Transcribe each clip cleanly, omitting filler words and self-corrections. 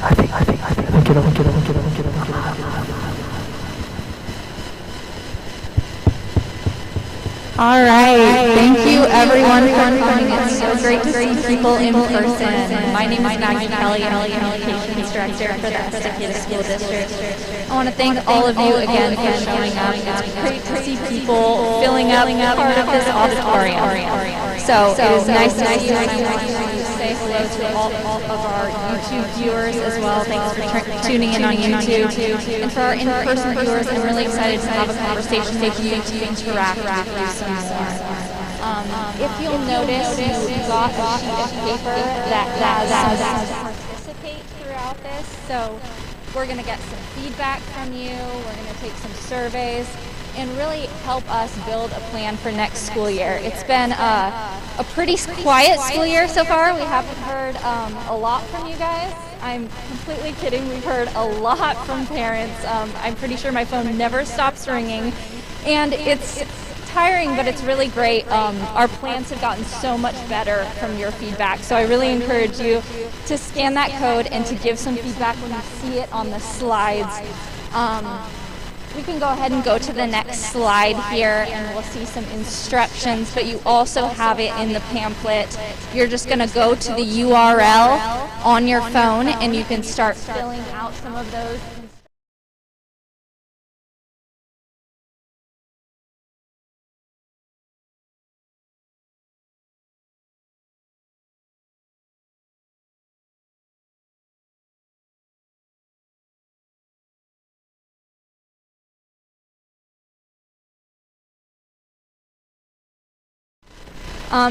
All right, thank you everyone for coming. It's so great to see people in person. My name is Maggie Kelly. I'm the Communications Director for the Estacada School District. I want to thank all of you again for showing up. It's great to see people filling up part of this auditorium. So it is nice to see you, and I want to say hello to all of our YouTube viewers as well. Thanks for tuning in on YouTube. And for our in-person viewers, I'm really excited to have a conversation with you to interact with you some more. If you'll notice, you got a sheet of paper that has to participate throughout this. So we're going to get some feedback from you. We're going to take some surveys and really help us build a plan for next school year. It's been a pretty quiet school year so far. We haven't heard a lot from you guys. I'm completely kidding. We've heard a lot from parents. I'm pretty sure my phone never stops ringing. And it's tiring, but it's really great. Our plans have gotten so much better from your feedback. So I really encourage you to scan that code and to give some feedback when you see it on the slides. We can go ahead and go to the next slide here and we'll see some instructions, but you also have it in the pamphlet. You're just going to go to the URL on your phone and you can start filling out some of those.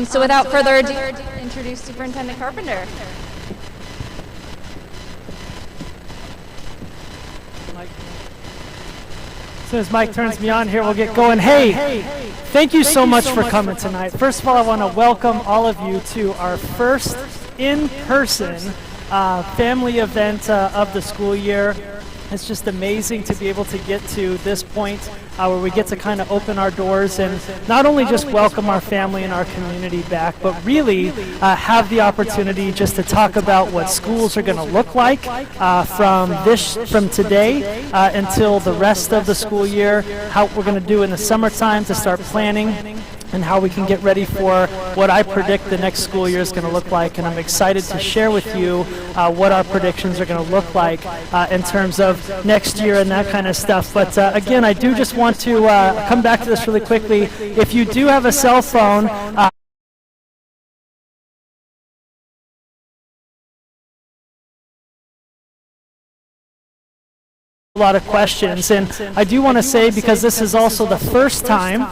So without further ado, introduce Superintendent Carpenter. As soon as Mike turns me on here, we'll get going. Hey, thank you so much for coming tonight. First of all, I want to welcome all of you to our first in-person family event of the school year. It's just amazing to be able to get to this point where we get to kind of open our doors and not only just welcome our family and our community back, but really have the opportunity just to talk about what schools are going to look like from today until the rest of the school year, how we're going to do in the summertime to start planning, and how we can get ready for what I predict the next school year is going to look like. And I'm excited to share with you what our predictions are going to look like in terms of next year and that kind of stuff. But again, I do just want to come back to this really quickly. If you do have a cell phone, a lot of questions, and I do want to say, because this is also the first time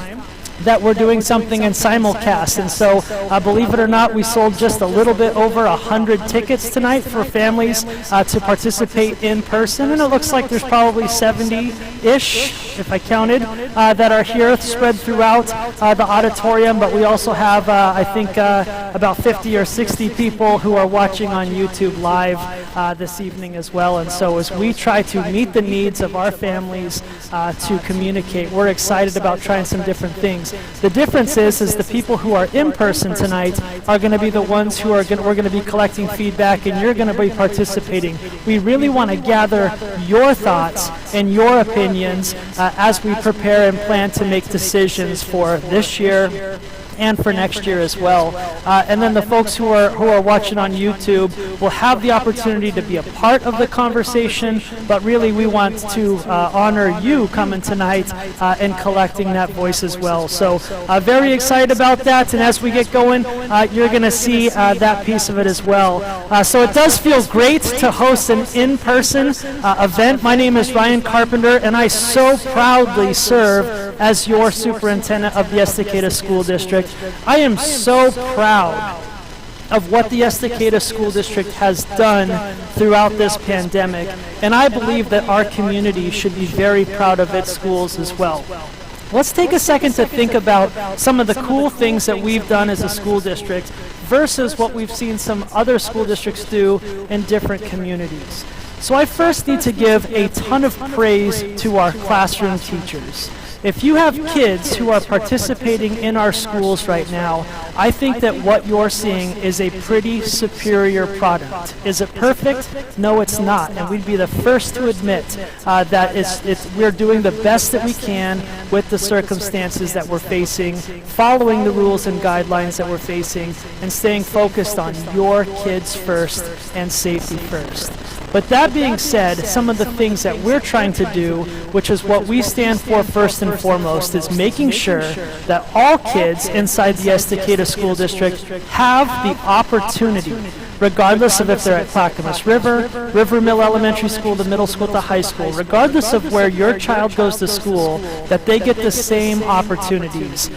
that we're doing something in simulcast, and so believe it or not, we sold just a little bit over 100 tickets tonight for families to participate in person, and it looks like there's probably 70-ish, if I counted, that are here spread throughout the auditorium. But we also have I think about 50 or 60 people who are watching on YouTube live this evening as well. And so as we try to meet the needs of our families to communicate, we're excited about trying some different things. The difference is the people who are in person tonight are going to be the ones who we're going to be collecting feedback, and you're going to be participating. We really want to gather your thoughts and your opinions as we prepare and plan to make decisions for this year and for next year as well. And then the folks who are watching on YouTube will have the opportunity to be a part of the conversation, but really we want to honor you coming tonight and collecting that voice as well. So very excited about that, and as we get going, you're going to see that piece of it as well. So it does feel great to host an in-person event. My name is Ryan Carpenter, and I so proudly serve as your superintendent of the Estacada School District. I am so proud of what the Estacada School District has done throughout this pandemic, and I believe that our community should be very proud of its schools as well. Let's take a second to think about some of the cool things that we've done as a school district versus what we've seen some other school districts do in different communities. So I first need to give a ton of praise to our classroom teachers. If you have kids who are participating in our schools right now, I think that what you're seeing is a pretty superior product. Is it perfect? No, it's not. And we'd be the first to admit that we're doing the best that we can with the circumstances that we're facing, following the rules and guidelines that we're facing, and staying focused on your kids first and safety first. But that being said, some of the things that we're trying to do, which is what we stand for first and foremost, is making sure that all kids inside the Estacada School District have the opportunity, regardless of if they're at Clackamas River, River Mill Elementary School, the middle school, the high school, regardless of where your child goes to school, that they get the same opportunities.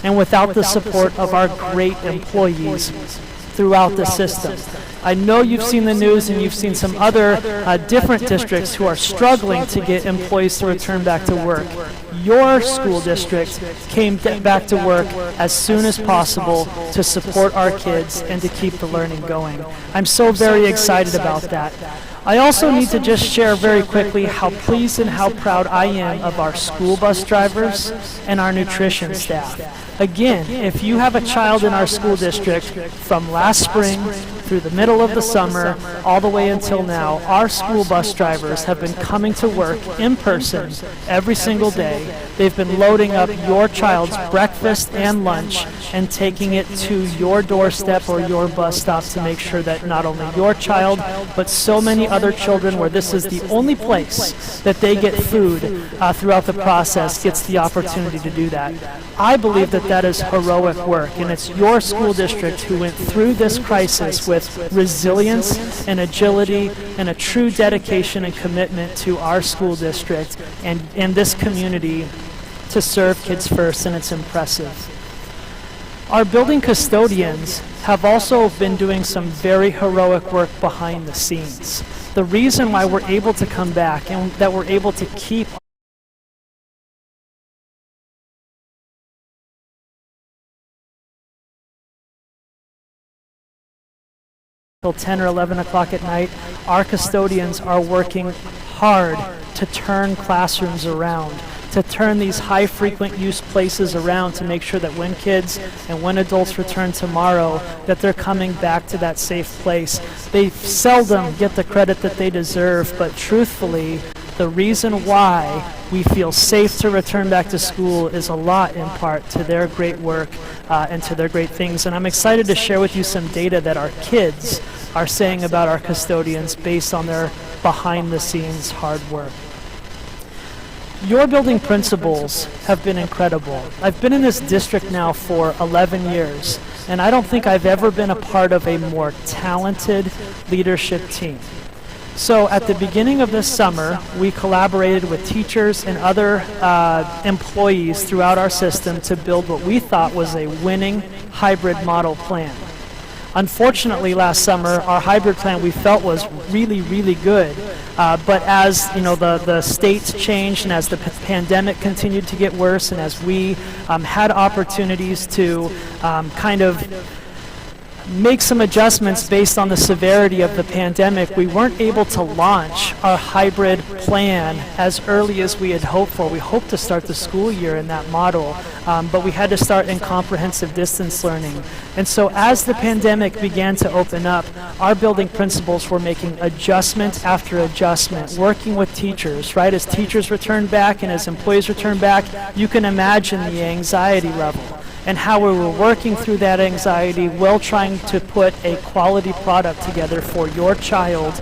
And without the support of our great employees throughout the system. I know you've seen the news and you've seen some other different districts who are struggling to get employees to return back to work. Your school district came back to work as soon as possible to support our kids and to keep the learning going. I'm so very excited about that. I also need to just share very quickly how pleased and how proud I am of our school bus drivers and our nutrition staff. Again, if you have a child in our school district from last spring through the middle of the summer all the way until now, our school bus drivers have been coming to work in person every single day. They've been loading up your child's breakfast and lunch and taking it to your doorstep or your bus stop to make sure that not only your child, but so many other children where this is the only place that they get food throughout the process gets the opportunity to do that. I believe that that is heroic work, and it's your school district who went through this crisis with resilience and agility and a true dedication and commitment to our school district and this community to serve kids first, and it's impressive. Our building custodians have also been doing some very heroic work behind the scenes. The reason why we're able to come back and that we're able to keep till 10 or 11 o'clock at night, our custodians are working hard to turn classrooms around, to turn these high frequent use places around to make sure that when kids and when adults return tomorrow, that they're coming back to that safe place. They seldom get the credit that they deserve, but truthfully, the reason why we feel safe to return back to school is a lot in part to their great work and to their great things. And I'm excited to share with you some data that our kids are saying about our custodians based on their behind-the-scenes hard work. Your building principals have been incredible. I've been in this district now for 11 years, and I don't think I've ever been a part of a more talented leadership team. So at the beginning of this summer, we collaborated with teachers and other employees throughout our system to build what we thought was a winning hybrid model plan. Unfortunately, last summer, our hybrid plan we felt was really, really good. But as you know, the states changed, and as the pandemic continued to get worse, and as we had opportunities to kind of make some adjustments based on the severity of the pandemic, we weren't able to launch our hybrid plan as early as we had hoped for. We hoped to start the school year in that model, but we had to start in comprehensive distance learning. And so as the pandemic began to open up, our building principals were making adjustment after adjustment, working with teachers, right? As teachers returned back and as employees returned back, you can imagine the anxiety level and how we were working through that anxiety while trying to put a quality product together for your child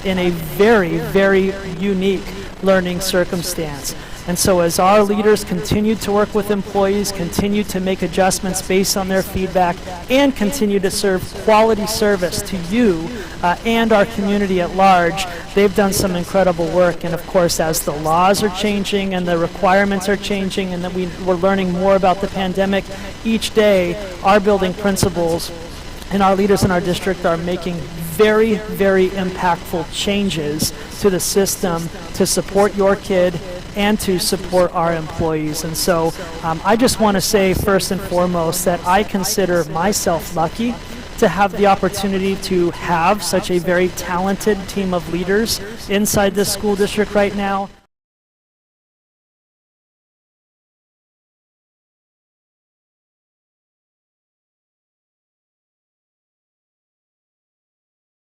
in a very, very unique learning circumstance. And so as our leaders continued to work with employees, continued to make adjustments based on their feedback, and continue to serve quality service to you and our community at large, they've done some incredible work. And of course, as the laws are changing and the requirements are changing and that we're learning more about the pandemic, each day our building principals and our leaders in our district are making very, very impactful changes to the system to support your kid and to support our employees. And so I just want to say first and foremost that I consider myself lucky to have the opportunity to have such a very talented team of leaders inside this school district right now.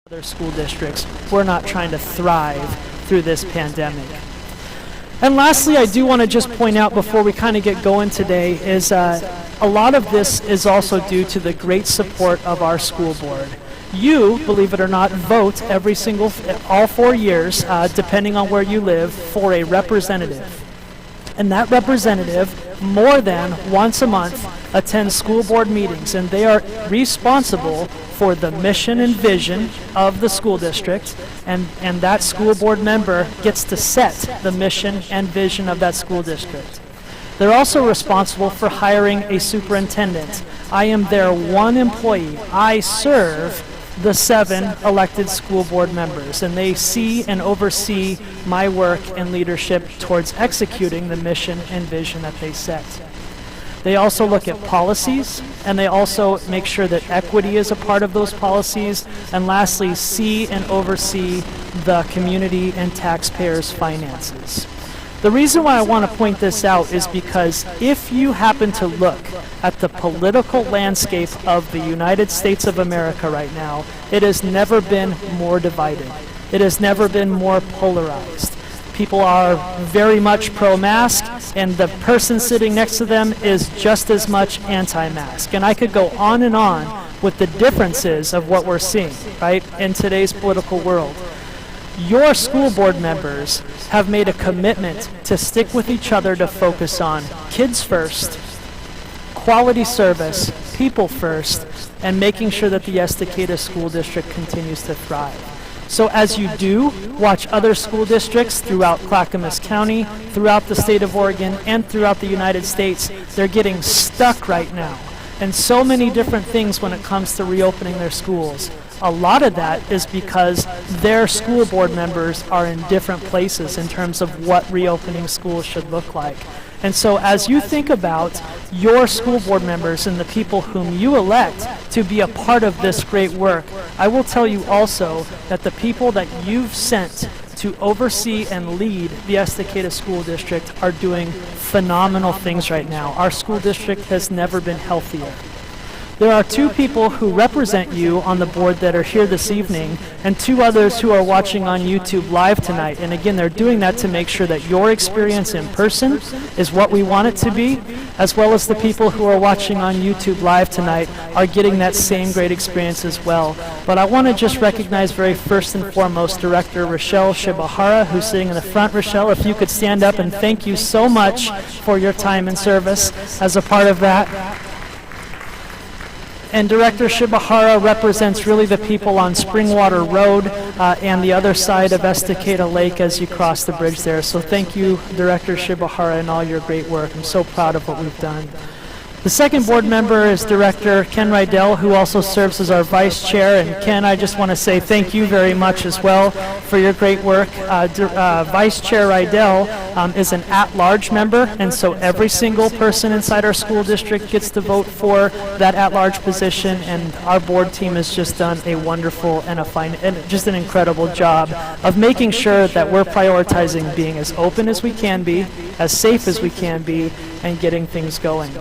Other school districts, we're not trying to thrive through this pandemic. And lastly, I do want to just point out before we kind of get going today is a lot of this is also due to the great support of our school board. You, believe it or not, vote all 4 years, depending on where you live, for a representative. And that representative, more than once a month, attends school board meetings, and they are responsible for the mission and vision of the school district, and that school board member gets to set the mission and vision of that school district. They're also responsible for hiring a superintendent. I am their one employee. I serve the 7 elected school board members, and they see and oversee my work and leadership towards executing the mission and vision that they set. They also look at policies, and they also make sure that equity is a part of those policies, and lastly, see and oversee the community and taxpayers' finances. The reason why I want to point this out is because if you happen to look at the political landscape of the United States of America right now, it has never been more divided. It has never been more polarized. People are very much pro-mask, and the person sitting next to them is just as much anti-mask. And I could go on and on with the differences of what we're seeing, right, in today's political world. Your school board members have made a commitment to stick with each other to focus on kids first, quality service, people first, and making sure that the Estacada School District continues to thrive. So as you do watch other school districts throughout Clackamas County, throughout the state of Oregon, and throughout the United States, they're getting stuck right now. And so many different things when it comes to reopening their schools. A lot of that is because their school board members are in different places in terms of what reopening schools should look like. And so as you think about your school board members and the people whom you elect to be a part of this great work, I will tell you also that the people that you've sent to oversee and lead the Estacada School District are doing phenomenal things right now. Our school district has never been healthier. There are 2 people who represent you on the board that are here this evening, and 2 others who are watching on YouTube live tonight. And again, they're doing that to make sure that your experience in person is what we want it to be, as well as the people who are watching on YouTube live tonight are getting that same great experience as well. But I want to just recognize very first and foremost Director Rochelle Shibahara, who's sitting in the front. Rochelle, if you could stand up, and thank you so much for your time and service as a part of that. And Director Shibahara represents really the people on Springwater Road and the other side of Estacada Lake as you cross the bridge there. So thank you, Director Shibahara, and all your great work. I'm so proud of what we've done. The second board member is Director Ken Rydell, who also serves as our Vice Chair. And Ken, I just want to say thank you very much as well for your great work. Vice Chair Rydell is an at-large member, and so every single person inside our school district gets to vote for that at-large position, and our board team has just done a wonderful and just an incredible job of making sure that we're prioritizing being as open as we can be, as safe as we can be, and getting things going.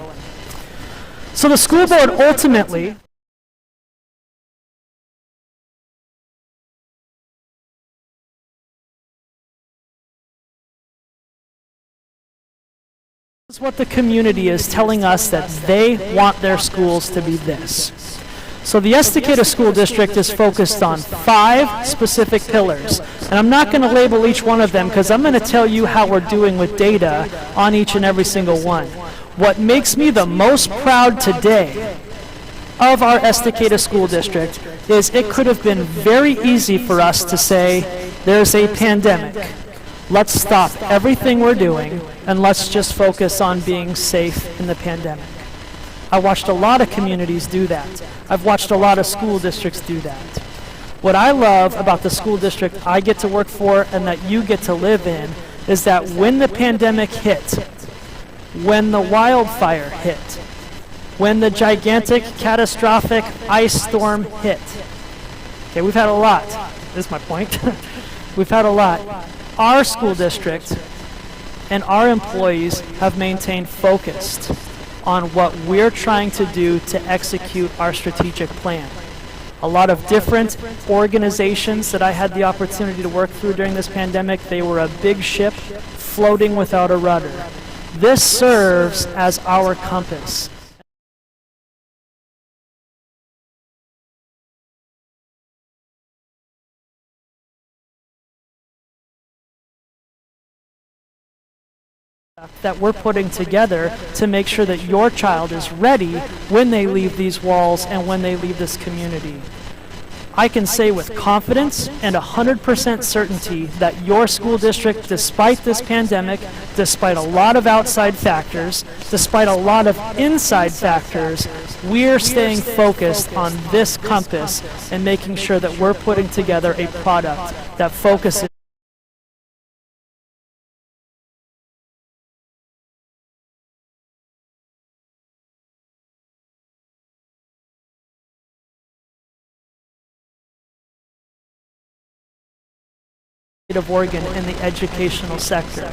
So the school board ultimately is what the community is telling us that they want their schools to be this. So the Estacada School District is focused on 5 specific pillars. And I'm not going to label each one of them because I'm going to tell you how we're doing with data on each and every single one. What makes me the most proud today of our Estacada School District is it could have been very easy for us to say, there's a pandemic. Let's stop everything we're doing and let's just focus on being safe in the pandemic. I watched a lot of communities do that. I've watched a lot of school districts do that. What I love about the school district I get to work for and that you get to live in is that when the pandemic hit, when the wildfire hit, when the gigantic, catastrophic ice storm hit, okay, we've had a lot. This is my point. We've had a lot. Our school district and our employees have maintained focused on what we're trying to do to execute our strategic plan. A lot of different organizations that I had the opportunity to work through during this pandemic, they were a big ship floating without a rudder. This serves as our compass. That we're putting together to make sure that your child is ready when they leave these walls and when they leave this community. I can say with confidence and 100% certainty that your school district, despite this pandemic, despite a lot of outside factors, despite a lot of inside factors, we're staying focused on this compass and making sure that we're putting together a product that focuses of Oregon in the educational sector.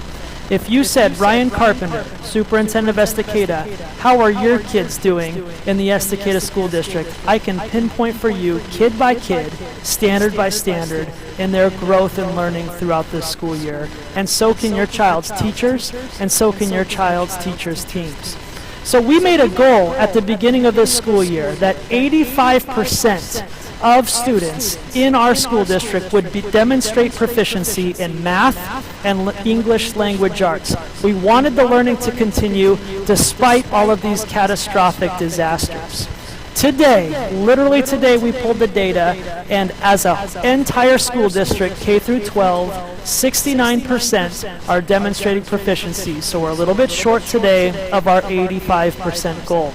If you said, Ryan Carpenter, Superintendent of Estacada, how are your kids doing in the Estacada School District? I can pinpoint for you, kid by kid, standard by standard, in their growth and learning throughout this school year. And so can your child's teachers, and so can your child's teachers' teams. So we made a goal at the beginning of this school year that 85% of students in our school district would demonstrate proficiency in math and English language arts. We wanted the learning to continue despite all of these catastrophic disasters. Today, literally today, we pulled the data, and as an entire school district, K through 12, 69% are demonstrating proficiency. So we're a little bit short today of our 85% goal.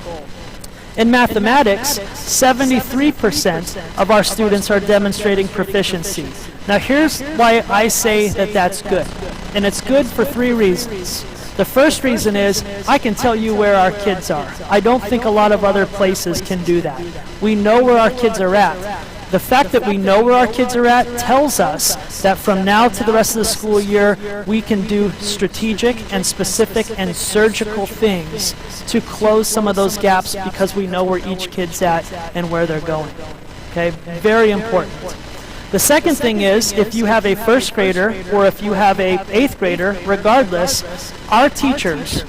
In mathematics, 73% of our students are demonstrating proficiency. Now here's why I say that that's good. And it's good for 3 reasons. The first reason is I can tell you where our kids are. I don't think a lot of other places can do that. We know where our kids are at. The fact that we know where our kids are at tells us that from now to the rest of the school year, we can do strategic and specific and surgical things to close some of those gaps because we know where each kid's at and where they're going. Okay, very important. The second thing is, if you have a first grader or if you have a 8th grader, regardless, our teachers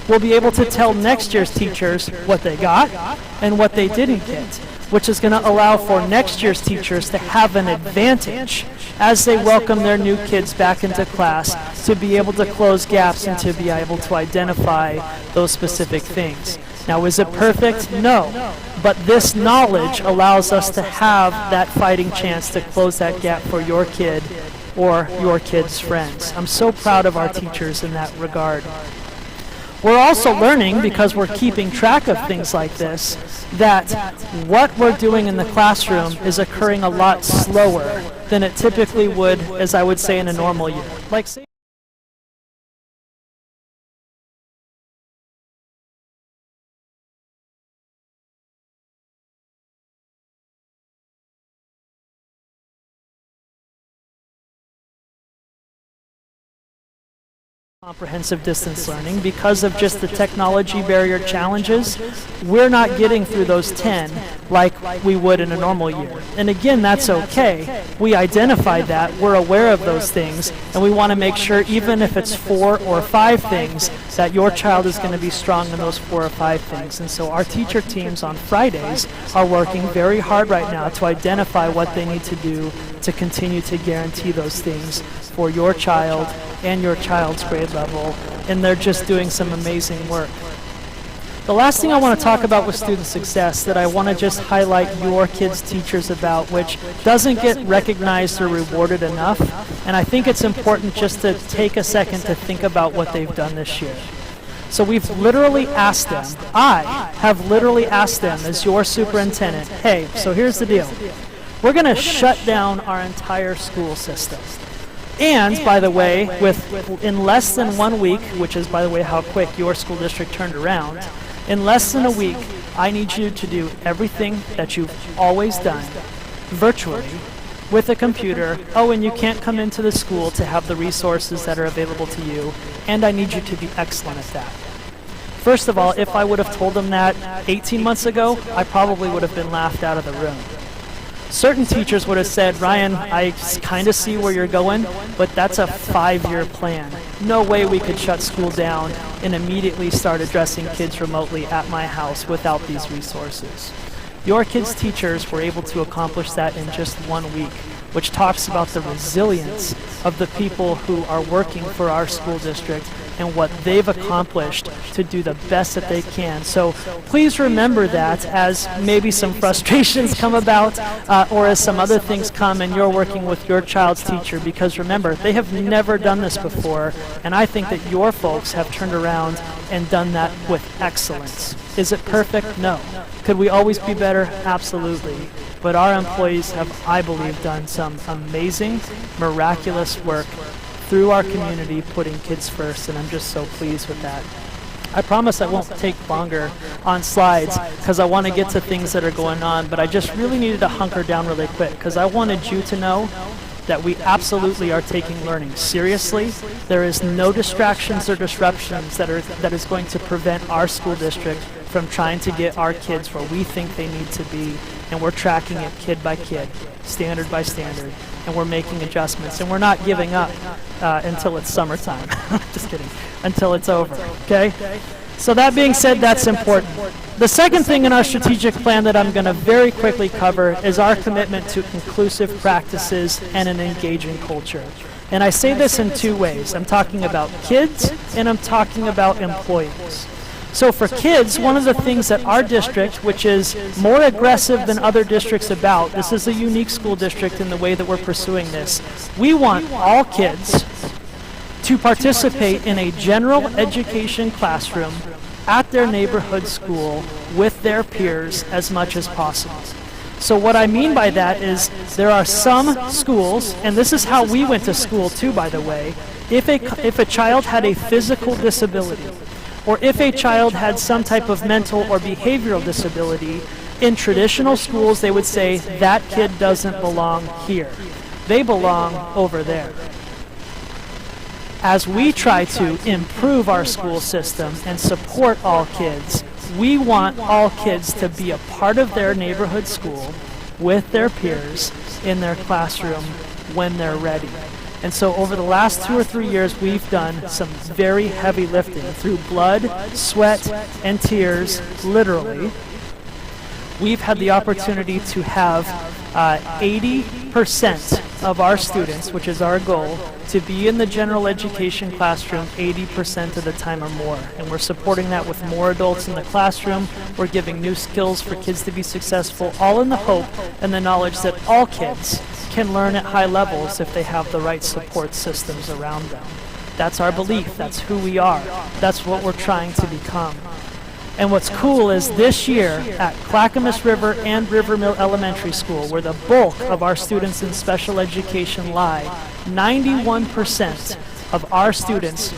will be able to tell next year's teachers what they got and what they didn't get, which is going to allow for next year's teachers to have an advantage as they welcome their new kids back into class to be able to close gaps and to be able to identify those specific things. Now, is it perfect? No. But this knowledge allows us to have that fighting chance to close that gap for your kid or your kid's friends. I'm so proud of our teachers in that regard. We're also learning, because we're keeping track of things like this, that what we're doing in the classroom is occurring a lot slower than it typically would, as I would say, in a normal year. Like, say comprehensive distance learning, because of just the technology barrier challenges, we're not getting through those 10 like we would in a normal year. And again, that's okay. We identified that, we're aware of those things, and we want to make sure, even if it's 4 or 5 things, that your child is going to be strong in those 4 or 5 things. And so our teacher teams on Fridays are working very hard right now to identify what they need to do to continue to guarantee those things for your child and your child's grade level, and they're just doing some amazing work. The last thing I want to talk about with student success that I want to just highlight your kids' teachers about, which doesn't get recognized or rewarded enough, and I think it's important just to take a second to think about what they've done this year. So we've literally asked them, I have literally asked them as your superintendent, hey, so here's the deal. We're going to shut down our entire school system. And, by the way, in less than 1 week, which is, by the way, how quick your school district turned around, in less than a week, I need you to do everything that you've always done virtually with a computer. Oh, and you can't come into the school to have the resources that are available to you, and I need you to be excellent at that. First of all, if I would have told them that 18 months ago, I probably would have been laughed out of the room. Certain teachers would have said, Ryan, I kind of see where you're going, but that's a 5-year plan. No way we could shut school down and immediately start addressing kids remotely at my house without these resources. Your kids' teachers were able to accomplish that in just 1 week, which talks about the resilience of the people who are working for our school district and what they've accomplished to do the best that they can. So please remember that as maybe some frustrations come about or as some other things come and you're working with your child's teacher, because remember, they have never done this before, and I think that your folks have turned around and done that with excellence. Is it perfect? No. Could we always be better? Absolutely. But our employees have, I believe, done some amazing, miraculous work through our community, putting kids first, and I'm just so pleased with that. I promise I won't take longer on slides because I want to get to things that are going on, but I just really needed to hunker down really quick because I wanted you to know that we absolutely are taking learning seriously. There is no distractions or disruptions that is going to prevent our school district from trying to get our kids where we think they need to be, and we're tracking it kid by kid, standard by standard, and we're making adjustments, and we're not giving up until it's summertime. Just kidding. Until it's over, okay? So that being said, that's important. The second thing in our strategic plan that I'm going to very quickly cover is our commitment to inclusive practices and an engaging culture. And I say this in 2 ways. I'm talking about kids and I'm talking about employees. So for kids, one of the things that our district, which is more aggressive than other districts about, this is a unique school district in the way that we're pursuing this, we want all kids to participate in a general education classroom at their neighborhood school with their peers as much as possible. So what I mean by that is there are some schools, and this is how we went to school too, by the way, if a child had a physical disability, or if a child had some type of mental or behavioral disability, in traditional schools they would say, that kid doesn't belong here. They belong over there. As we try to improve our school system and support all kids, we want all kids to be a part of their neighborhood school with their peers in their classroom when they're ready. And so over the last 2 or 3 years, we've done some very heavy lifting through blood, sweat, and tears, literally. We've had the opportunity to have 80% of our students, which is our goal, to be in the general education classroom 80% of the time or more. And we're supporting that with more adults in the classroom. We're giving new skills for kids to be successful, all in the hope and the knowledge that all kids can learn at high levels if they have the right support systems around them. That's our belief. That's who we are. That's what we're trying to become. And what's cool is this year at Clackamas River and Rivermill Elementary School, where the bulk of our students in special education lie, 91% of our students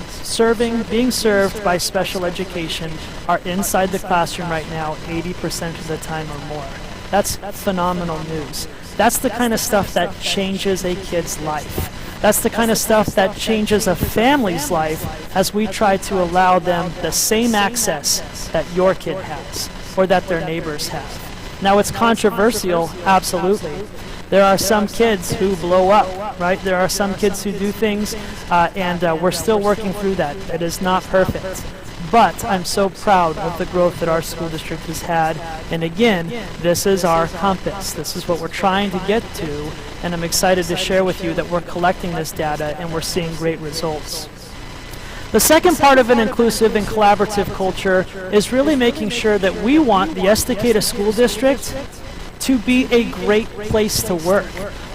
being served by special education are inside the classroom right now 80% of the time or more. That's phenomenal news. That's the kind of stuff that changes a kid's life. That's the kind of stuff that changes a family's life as we try to allow them the same access that your kid has or that their neighbors have. Now, it's controversial, absolutely. There are some kids who blow up, right? There are some kids who do things, and we're still working through that. It is not perfect. But I'm so proud of the growth that our school district has had. And again, this is our compass. This is what we're trying to get to. And I'm excited to share with you that we're collecting this data and we're seeing great results. The second part of an inclusive and collaborative culture is really making sure that we want the Estacada School District to be a great place to work.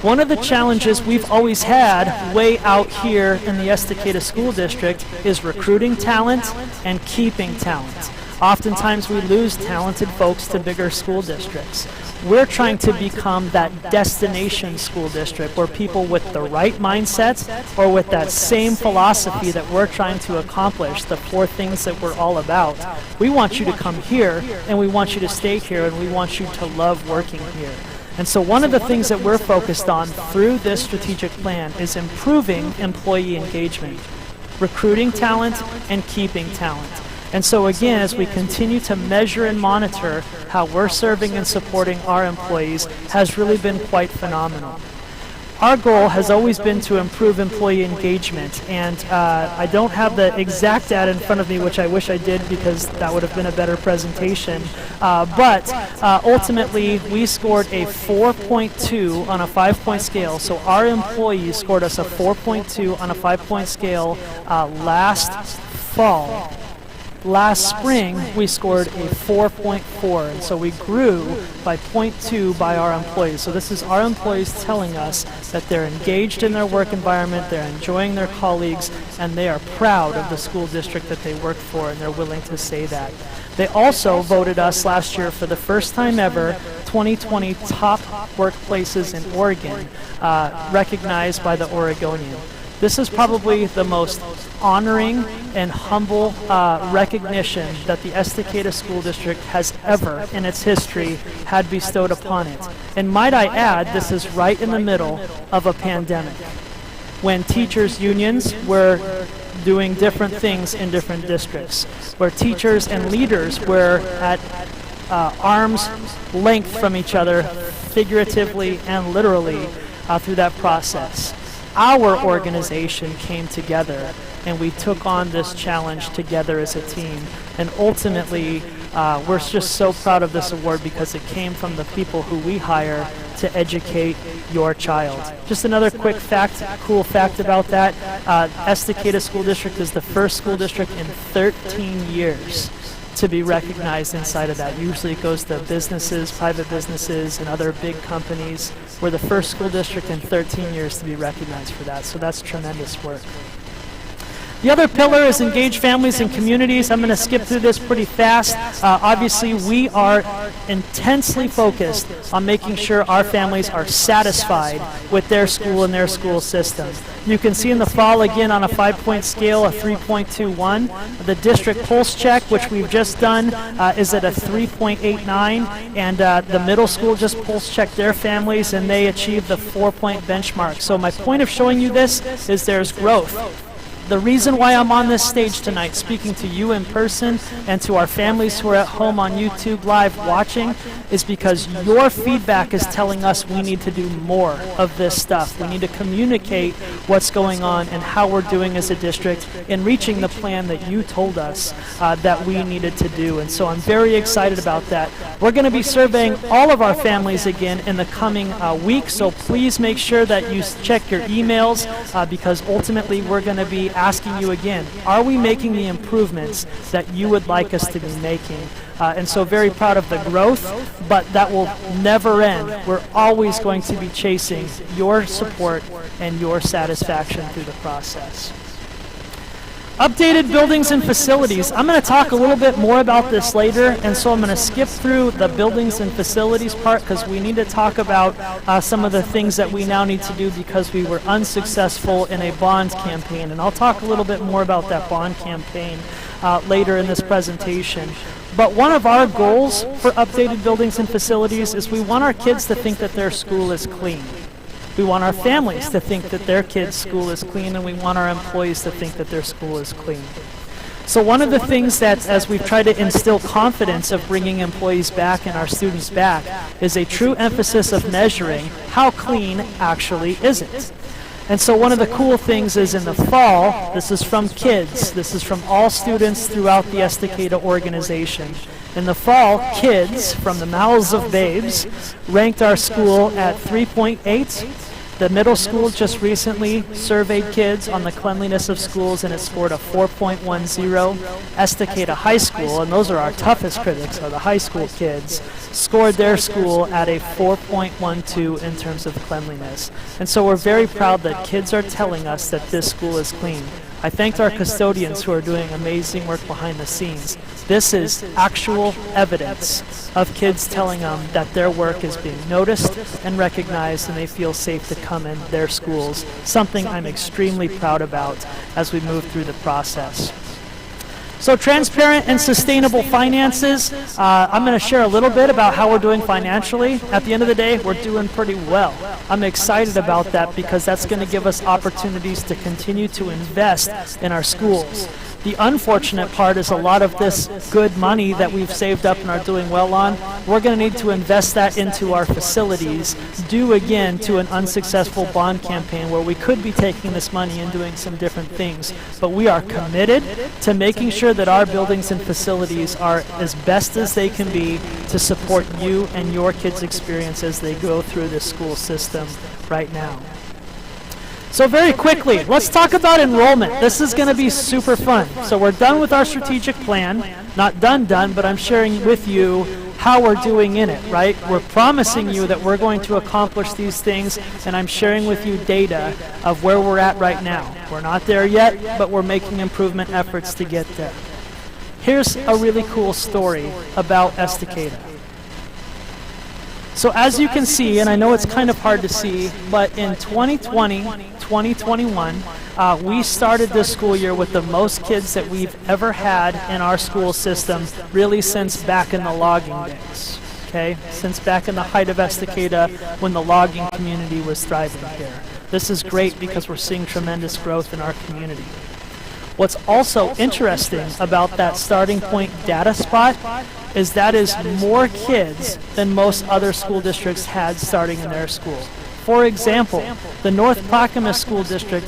One of the challenges we've always had way out here in the Estacada School District is recruiting talent and keeping talent. Oftentimes we lose talented folks to bigger school districts. We're trying to become that destination school district where people with the right mindset or with that same philosophy that we're trying to accomplish, the 4 things that we're all about. We want you to come here, and we want you to stay here, and we want you to love working here. And so one of the things that we're focused on through this strategic plan is improving employee engagement, recruiting talent, and keeping talent. And so again, as we continue to measure and monitor how we're serving and supporting our employees has really been quite phenomenal. Our goal has always been to improve employee engagement, and I don't have the exact data in front of me, which I wish I did because that would have been a better presentation, but ultimately we scored a 4.2 on a 5-point scale. So our employees scored us a 4.2 on a 5-point scale last fall. Last spring, we scored a 4.4, and so we grew by 0.2 by our employees. So this is our employees telling us that they're engaged in their work environment, they're enjoying their colleagues, and they are proud of the school district that they work for, and they're willing to say that. They also voted us last year for the first time ever 2020 top workplaces in Oregon, recognized by the Oregonian. This is probably the most honoring and humble recognition that the Estacada School District has ever in its history had bestowed upon it. And might I add, this is right in the middle of a pandemic, when teachers' unions were doing different things in different districts, where teachers and leaders were at arm's length from each other, figuratively and literally, through that process. Our organization came together and we took on this challenge together as a team. And ultimately, we're just so proud of this award because it came from the people who we hire to educate your child. Just another quick fact, cool fact about that, Estacada School District is the first school district in 13 years to be recognized inside of that. Usually it goes to businesses, private businesses, and other big companies. We're the first school district in 13 years to be recognized for that, so that's tremendous work. The other pillar is engage families and communities. I'm going to skip through this pretty fast. Obviously, we are intensely focused on making sure our families are satisfied with their school and their school system. You can see in the fall, again, on a 5-point scale, a 3.21. The district pulse check, which we've just done, is at a 3.89. And the middle school just pulse checked their families, and they achieved the 4-point benchmark. So my point of showing you this is there's growth. The reason why I'm on this stage tonight speaking to you in person and to our families who are at home on YouTube Live watching is because your feedback is telling us we need to do more of this stuff. We need to communicate what's going on and how we're doing as a district in reaching the plan that you told us that we needed to do. And so I'm very excited about that. We're going to be surveying all of our families again in the coming week, so please make sure that you check your emails because ultimately we're going to be asking you again, are we making the improvements that you would like us to be making? And so very proud of the growth, but that will never end. We're always going to be chasing your support and your satisfaction through the process. Updated buildings and facilities. I'm going to talk a little bit more about this later, and so I'm going to skip through the buildings and facilities part because we need to talk about some of the things that we now need to do because we were unsuccessful in a bond campaign. And I'll talk a little bit more about that bond campaign later in this presentation. But one of our goals for updated buildings and facilities is we want our kids to think that their school is clean. We want our families to think that their kids' school is clean, and we want our employees to think that their school is clean. So one of the things that, as we've tried to instill confidence of bringing employees back and our students back, is a true emphasis of measuring how clean actually is it. And so one of the cool things is in the fall, this is from kids, this is from all students throughout the Estacada organization. In the fall, kids from the mouths of babes ranked our school at 3.8, The middle school just recently surveyed kids on the cleanliness of schools, and it scored a 4.10. Estacada High School, and those are our toughest critics, are the high school kids, scored their school at a 4.12 in terms of cleanliness. And so we're very proud that kids are telling us that this school is clean. I thanked our custodians who are doing amazing work behind the scenes. This is actual evidence of kids telling them that their work is being noticed and recognized, and they feel safe to come in their schools, something I'm extremely proud about as we move through the process. So transparent and sustainable finances. I'm going to share a little bit about how we're doing financially. At the end of the day, we're doing pretty well. I'm excited about that because that's going to give us opportunities to continue to invest in our schools. The unfortunate part is a lot of this good money that we've saved up and are doing well on, we're going to need to invest that into our facilities, due again to an unsuccessful bond campaign where we could be taking this money and doing some different things. But we are committed to making sure that our buildings and facilities are as best as they can be to support you and your kids' experience as they go through this school system right now. So very quickly, let's talk about enrollment. This is going to be super fun. So we're done with our strategic plan. Not done, but I'm sharing with you how we're doing in it, right? We're promising you that we're going to accomplish these things, and I'm sharing with you data of where we're at right now. We're not there yet, but we're making improvement efforts to get there. Here's a really cool story about Estacada. So as you can see, and I know it's kind of hard to see, but in 2020, 2021, we started this school year with the most kids that we've ever had in our school system, really since back in the logging days, okay? Since back in the height of Estacada, when the logging community was thriving here. This is great because we're seeing tremendous growth in our community. What's also interesting about that starting point data spot is that is more kids than most other school districts had starting in their school. For example, the North Clackamas School District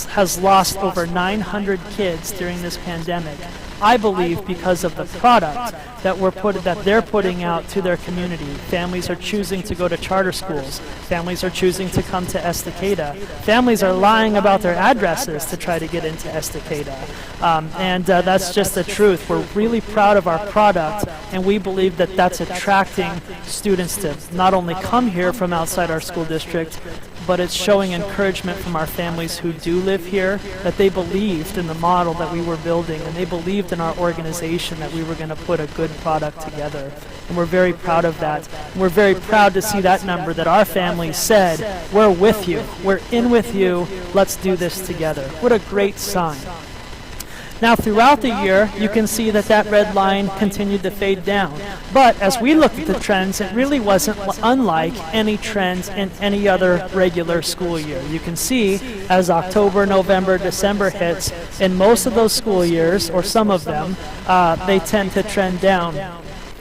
has lost over 900 kids during this pandemic. I believe because of the product that they're putting out to their community. Families are choosing to go to charter schools. Families are choosing to come to Estacada. Families are lying about their addresses to try to get into Estacada. And that's just the truth. We're really proud of our product, and we believe that that's attracting students to not only come here from outside our school district, but it's showing encouragement from our families who do live here that they believed in the model that we were building, and they believed in our organization that we were going to put a good product together. And we're very proud of that. And we're very proud to see that number that our family said, we're with you, we're in with you, let's do this together. What a great sign. Now throughout the year, you can see that that red line continued to fade down. But as we looked at the trends, it really wasn't unlike any trends in any other regular school year. You can see as October, November, December hits, in most of those school years, or some of them, they tend to trend down.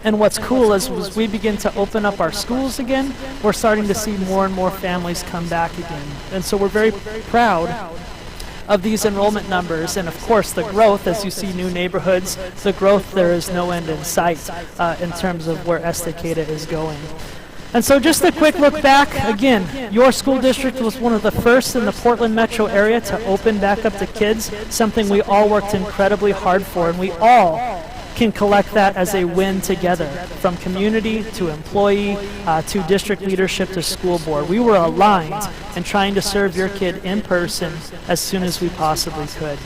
And what's cool is as we begin to open up our schools again, we're starting to see more and more families come back again. And so we're very proud of these enrollment numbers, and of course the growth, as you see new neighborhoods, the growth, there is no end in sight in terms of where Estacada is going. And so just a quick look back, again, your school district was one of the first in the Portland metro area to open back up to kids, something we all worked incredibly hard for, and we all can collect that as a win together, from community to employee to district leadership to school board. We were aligned in trying to serve your kid in person as soon as we possibly could.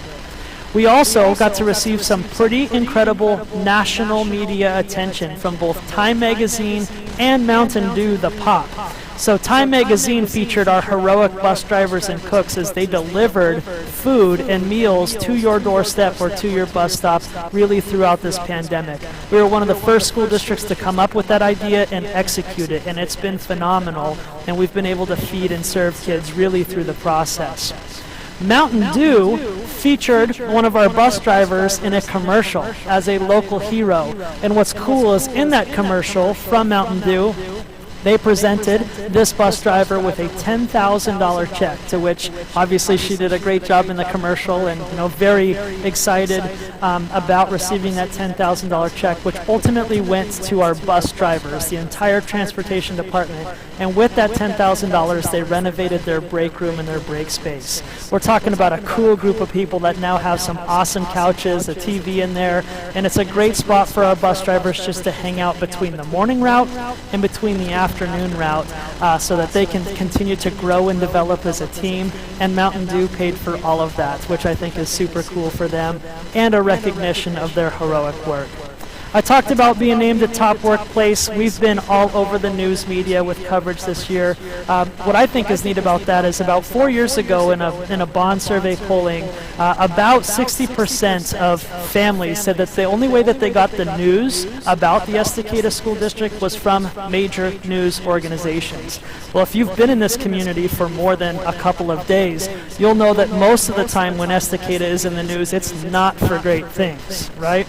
We also got to receive some pretty incredible national media attention from both Time Magazine and Mountain Dew The Pop. So Time Magazine featured our heroic bus drivers and cooks as they delivered food and meals to your doorstep or to your bus stop really throughout this pandemic. We were one of the first school districts to come up with that idea and execute it, and it's been phenomenal, and we've been able to feed and serve kids really through the process. Mountain Dew featured one of our bus drivers in a commercial as a local hero. And what's cool is in that commercial from Mountain Dew, They presented this bus driver with a $10,000 check, to which obviously she did a great job in the commercial, and very excited about receiving that $10,000 check, which ultimately went to our bus drivers, the entire transportation department. And with that $10,000, they renovated their break room and their break space. We're talking about a cool group of people that now have some awesome couches, a TV in there, and it's a great spot for our bus drivers just to hang out between the morning route and between the afternoon route, so that they can continue to grow and develop as a team. And Mountain Dew paid for all of that, which I think is super cool for them and a recognition of their heroic work. I talked about being named a top workplace. We've been all over the news media with coverage this year. What I think is neat about that is about 4 years ago in a bond survey polling, about 60% of families said that the only way that they got the news about the Estacada School District was from major news organizations. Well, if you've been in this community for more than a couple of days, you'll know that most of the time when Estacada is in the news, it's not for great things, right?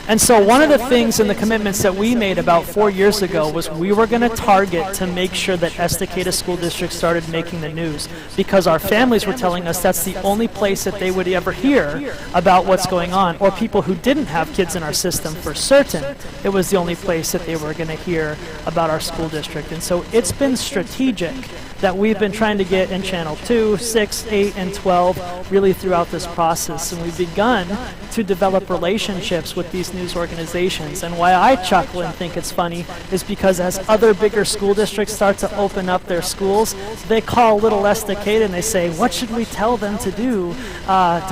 And so one of the things and the commitments that we made about 4 years ago was we were going to target to make sure that Estacada School District started making the news, because our families were telling us that's the only place that they would ever hear about what's going on, or people who didn't have kids in our system for certain, it was the only place that they were going to hear about our school district. And so it's been strategic that we've been trying to get in Channel 2, 6, 8, and 12 really throughout this process. And we've begun to develop relationships with these news organizations. And why I chuckle and think it's funny is because as other bigger school districts start to open up their schools, they call little Estacada and they say, what should we tell them to do?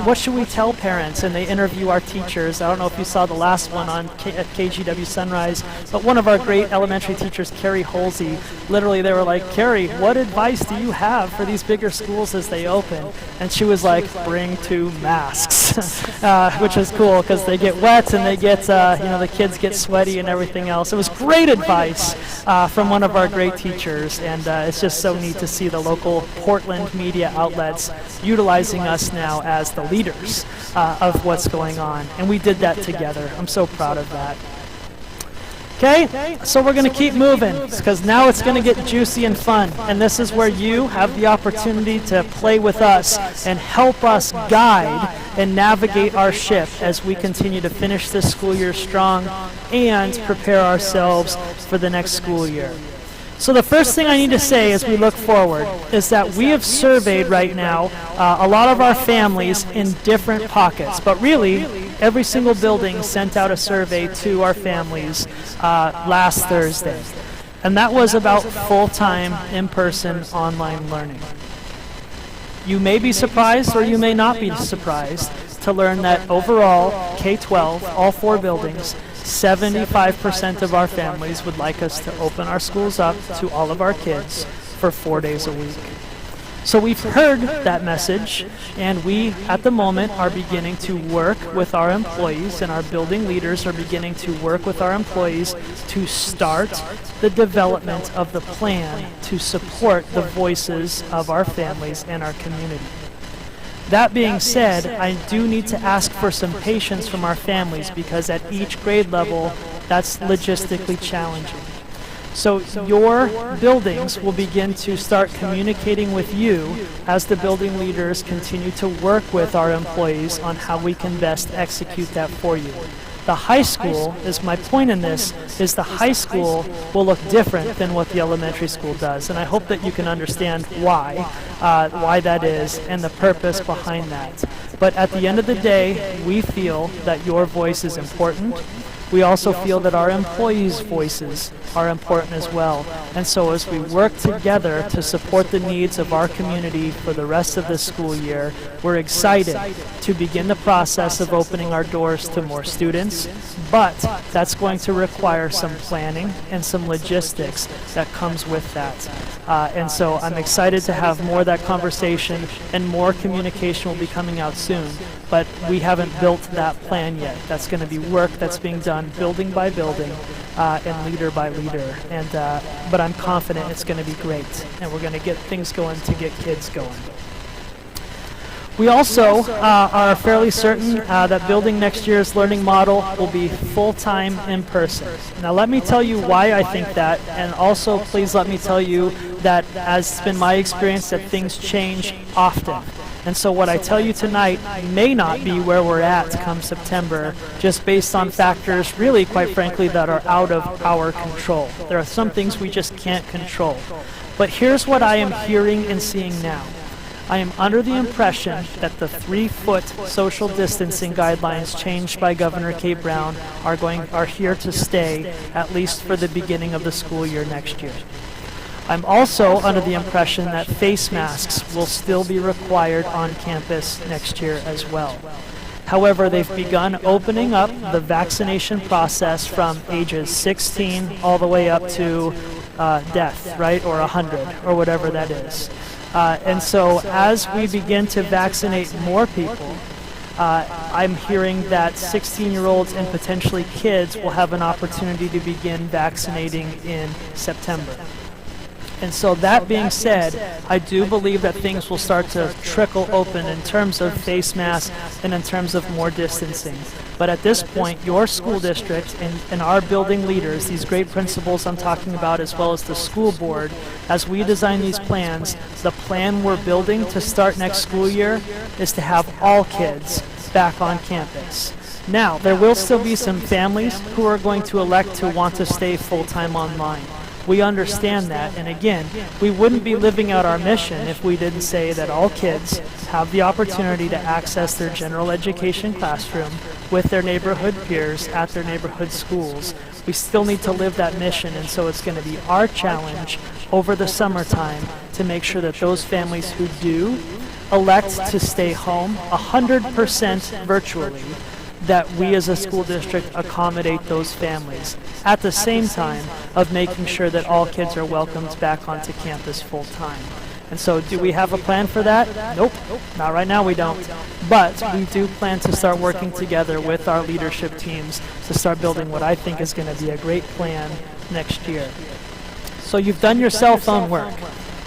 What should we tell parents? And they interview our teachers. I don't know if you saw the last one at KGW Sunrise, but one of our great elementary teachers, Carrie Holsey, literally they were like, Carrie, what advice do you have for these bigger schools as they open? And she was like, bring 2 masks, which is cool because they get wet and they get, the kids get sweaty and everything else. It was great advice from one of our great teachers, and it's just so neat to see the local Portland media outlets utilizing us now as the leaders of what's going on. And we did that together. I'm so proud of that. Okay, so we're going to keep moving because now it's going to get juicy and fun. And this is where you have the opportunity to play with us and help us guide and navigate our ship as we continue to finish this school year strong and prepare ourselves for the next school year. So the first thing I need to say as we look forward is that we have surveyed right now a lot of our families in different pockets, but really every single building sent out a survey to our families last Thursday. And that was about full-time, in-person, online learning. You may be surprised or you may not be surprised to learn that overall, K-12, all 4 buildings, 75% of our families would like us to open our schools up to all of our kids for 4 days a week. So we've heard that message, and we, at the moment, are beginning to work with our employees, and our building leaders are beginning to work with our employees to start the development of the plan to support the voices of our families and our community. That being said, I do need to ask for some patience from our families because at each grade level, that's logistically challenging. So your buildings will begin to start communicating with you as the building leaders continue to work with our employees on how we can best execute that for you. The high school, is my point in this, is the high school will look different than what the elementary school does. And I hope that you can understand why that is and the purpose behind that. But at the end of the day, we feel that your voice is important. We also feel that our employees' voices are important as well. And so as we work together to support the needs of our community for the rest of this school year, we're excited to begin the process of opening our doors to more students, but that's going to require some planning and some logistics that comes with that. And so I'm excited to have more of that conversation, and more communication will be coming out soon. But we haven't built that plan yet. That's going to be work that's being done building by building and leader by leader. And but I'm confident it's going to be great, and we're going to get things going to get kids going. We also are fairly certain that building next year's learning model will be full-time in person. Now let me tell you why I think that, and also please let me tell you that, as it's been my experience, that things change often. And so what I tell you tonight may not be where we're at come September, just based on factors, really, quite frankly, that are out of our control. There are some things we just can't control. But here's what I am hearing and seeing now. I am under the impression that the 3-foot social distancing guidelines changed by Governor Kate Brown are here to stay, at least for the beginning of the school year next year. I'm also under the impression that face masks will still be required on campus next year as well. However, they've begun opening up the vaccination process from ages 16 all the way up to death, right, or 100, or whatever that is. And so as we begin to vaccinate more people, I'm hearing that 16-year-olds and potentially kids will have an opportunity to begin vaccinating in September. And so that being said, I do believe that things will start to trickle open in terms of face masks and in terms of more distancing. But at this point, your school district and our building leaders, these great principals I'm talking about, as well as the school board, as we design these plans, the plan we're building to start next school year is to have all kids back on campus. Now, there will still be some families who are going to elect to want to stay full-time online. We understand that, and again, we wouldn't be living out our mission if we didn't say that all kids have the opportunity to access their general education classroom with their neighborhood peers at their neighborhood schools. We still need to live that mission, and so it's going to be our challenge over the summertime to make sure that those families who do elect to stay home 100% virtually, that we as a school district accommodate those families at the same time of making sure that all kids are welcomed back onto campus full time. And so do we have a plan for that? Nope, not right now we don't. But we do plan to start working together with our leadership teams to start building what I think is going to be a great plan next year. So you've done your cell phone work.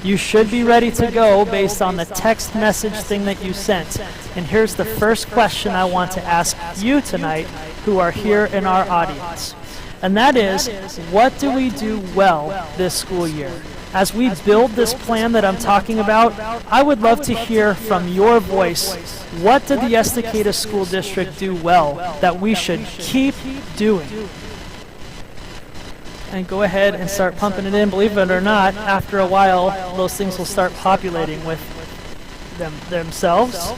You should be ready to go based on the text message thing that you sent. And here's the first question I want to ask you tonight who are here in our audience. And that is, what do we do well this school year? As we build this plan that I'm talking about, I would love to hear from your voice, what did the Estacada School District do well that we should keep doing? And go ahead and start pumping it in. Believe it or not, after a while, those things will start populating with themselves.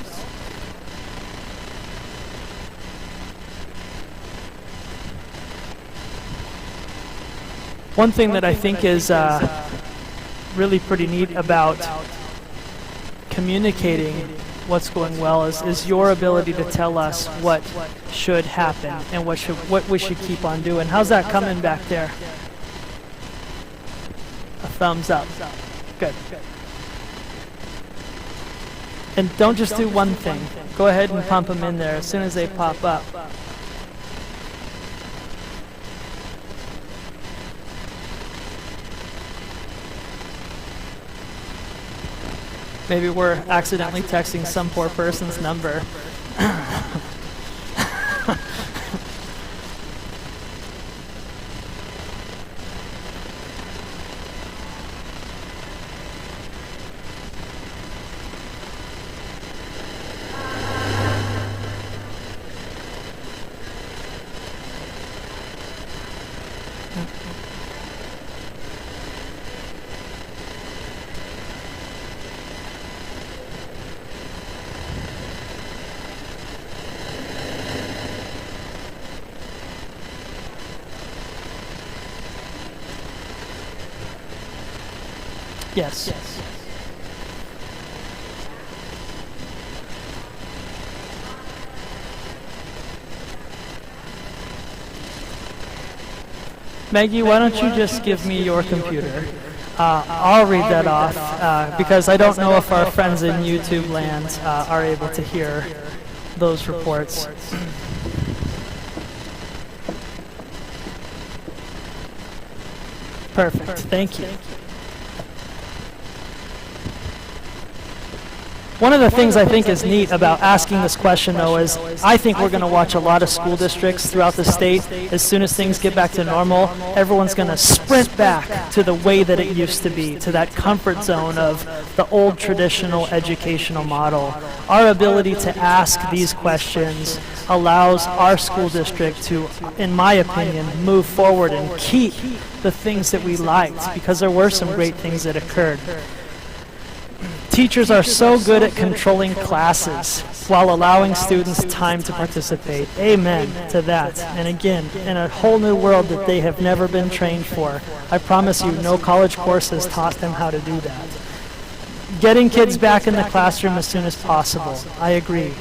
One thing that I think is really pretty neat about communicating what's going well is your ability to tell us what should happen and what we should keep on doing. How's that coming back there? A thumbs up. Good. And don't just do one thing. Go ahead and pump them in there as soon as they pop up. Maybe we're accidentally texting some poor person's number. Yes. Maggie, why don't you just give me your computer? I'll read that off because I don't know if our friends in YouTube land are able to hear those reports. Perfect. Thank you. One of the things I think is neat about asking this question, though, is I think we're going to watch a lot of school districts throughout the state. As soon as things get back to normal, everyone's going to sprint back to the way that it used to be, to that comfort zone of the old traditional educational model. Our ability to ask these questions allows our school district to, in my opinion, move forward and keep the things that we liked, because there were some great things that occurred. Teachers are so good at controlling classes while allowing students time to participate. Amen to that. And again, in a whole new world that they have never been trained for. I promise you, no college course has taught them how to do that. Getting kids back in the classroom as soon as possible. I agree.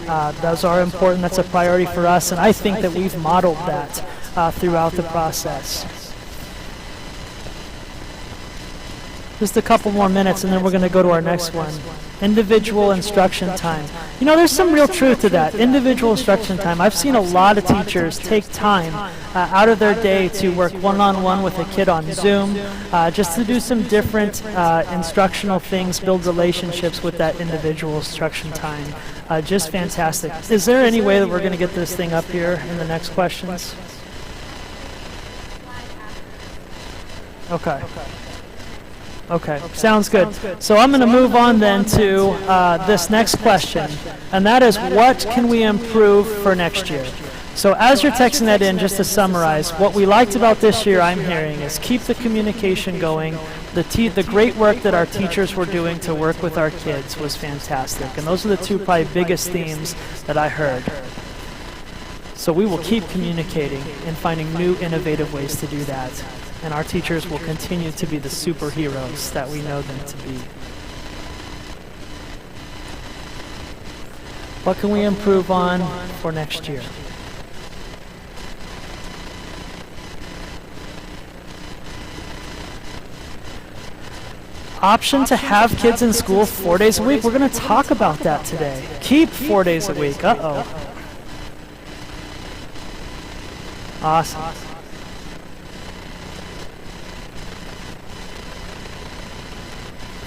Those are important. That's a priority for us. And I think that we've modeled that throughout the process. Just a couple more minutes and then we're going to go to our next one. Individual instruction time. You know, there's some real truth to that. Individual instruction time. I've seen a lot of teachers take time out of their day to work one-on-one with a kid on Zoom, just to do some different instructional things, build relationships with that individual instruction time. Just fantastic. Is there any way that we're going to get this thing up here in the next questions? Okay, sounds good. So I'm going to move on then to this next question, and that is, what can we improve for next year? So as you're texting that in, just to summarize, what we liked about this year, I'm hearing, is keep the communication going. The great work that our teachers were doing to work with our kids was fantastic, and those are the two probably biggest themes that I heard. So we will keep communicating and finding new innovative ways to do that. And our teachers will continue to be the superheroes that we know them to be. What can we improve on for next year? Option to have kids in school 4 days a week. We're going to talk about that today. Keep 4 days a week. Uh-oh. Awesome.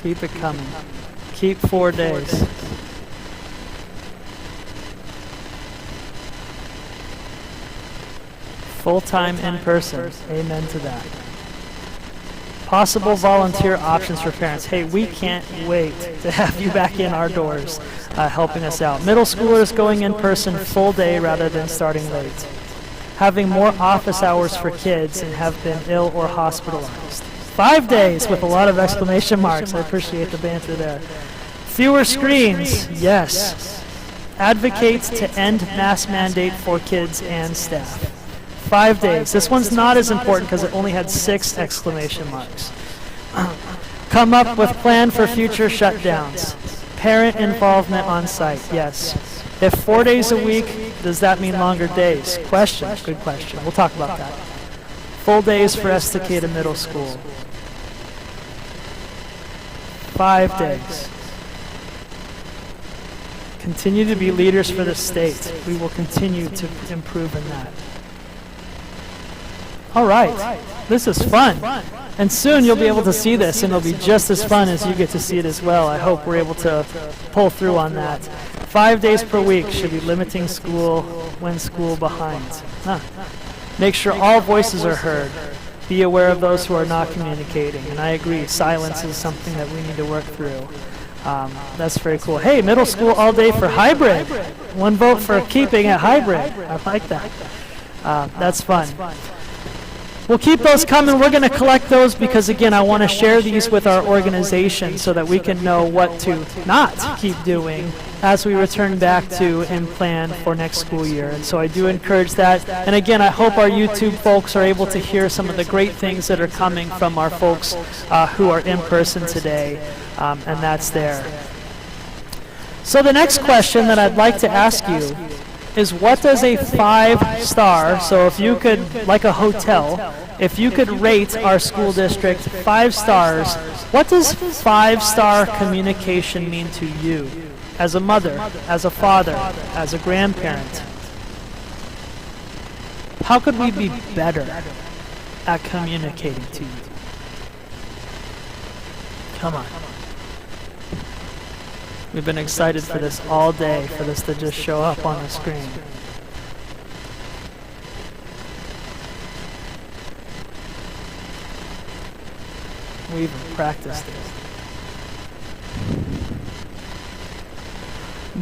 Keep it coming. Keep 4 days. Full-time in person. Amen to that. Possible volunteer options for parents. Hey, we can't wait to have you back in our doors helping us out. Middle schoolers going in person full day rather than starting late. Having more office hours for kids and have been ill or hospitalized. 5 days with a lot of exclamation marks. I appreciate the banter there. Fewer screens. Yes. Advocates to end mask mandate for kids and staff. 5 days. This one's not as important because it only had 6 exclamation marks. Come up with plan for future shutdowns. Parent involvement on site. Yes. If 4 days a week, does that mean longer days? Question. Good question. We'll talk about that. Full days for Estacada Middle School. 5 days. Continue to be leaders for the state. We will continue to improve in that. All right. This is fun. And soon you'll be able to see this, and it'll be just as fun as you get to see it as well. I hope we're able to pull through on that. 5 days per week should be limiting school when school behind. Make sure all voices are heard. Be aware of those who are not communicating. And I agree, silence is something that we need to work through. That's very cool. Hey, middle school all day for hybrid. 1 vote for keeping it hybrid. I like that. That's fun. We'll keep those coming. We're going to collect those because, again, I want to share these with our organization so that we can know what to not keep doing as we return back to and plan for next school year. And so I do encourage that. And again, I hope our YouTube folks are able to hear some of the great things that are coming from our folks who are in person today. And that's there. So the next question that I'd like to ask you is, what does a 5-star, so if you could, like a hotel, if you could rate our school district 5 stars, what does 5-star communication mean to you as a mother, as a father, as a grandparent? How could we be better at communicating to you? Come on. We've been excited for this all day, for this to just show up on the screen. We even practiced it.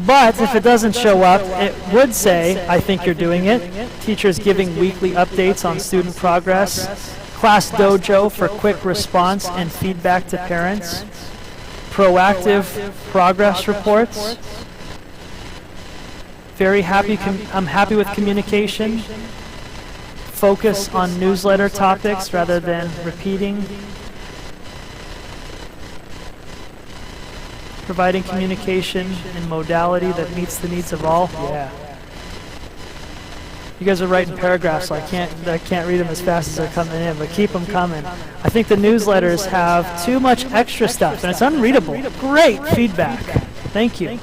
But if it doesn't show up, it would say, I think you're doing it. Teachers giving weekly updates on student progress. Class dojo for quick response and feedback to parents. Proactive progress reports. Very happy, I'm happy with communication. Focus on newsletter topics rather than repeating. Providing communication and modality that meets the needs of all. Yeah. You guys are writing paragraphs, so I can't read them as fast as they're coming in, but keep them coming. I think the newsletters have too much extra stuff, and it's unreadable. Great feedback. Thank you.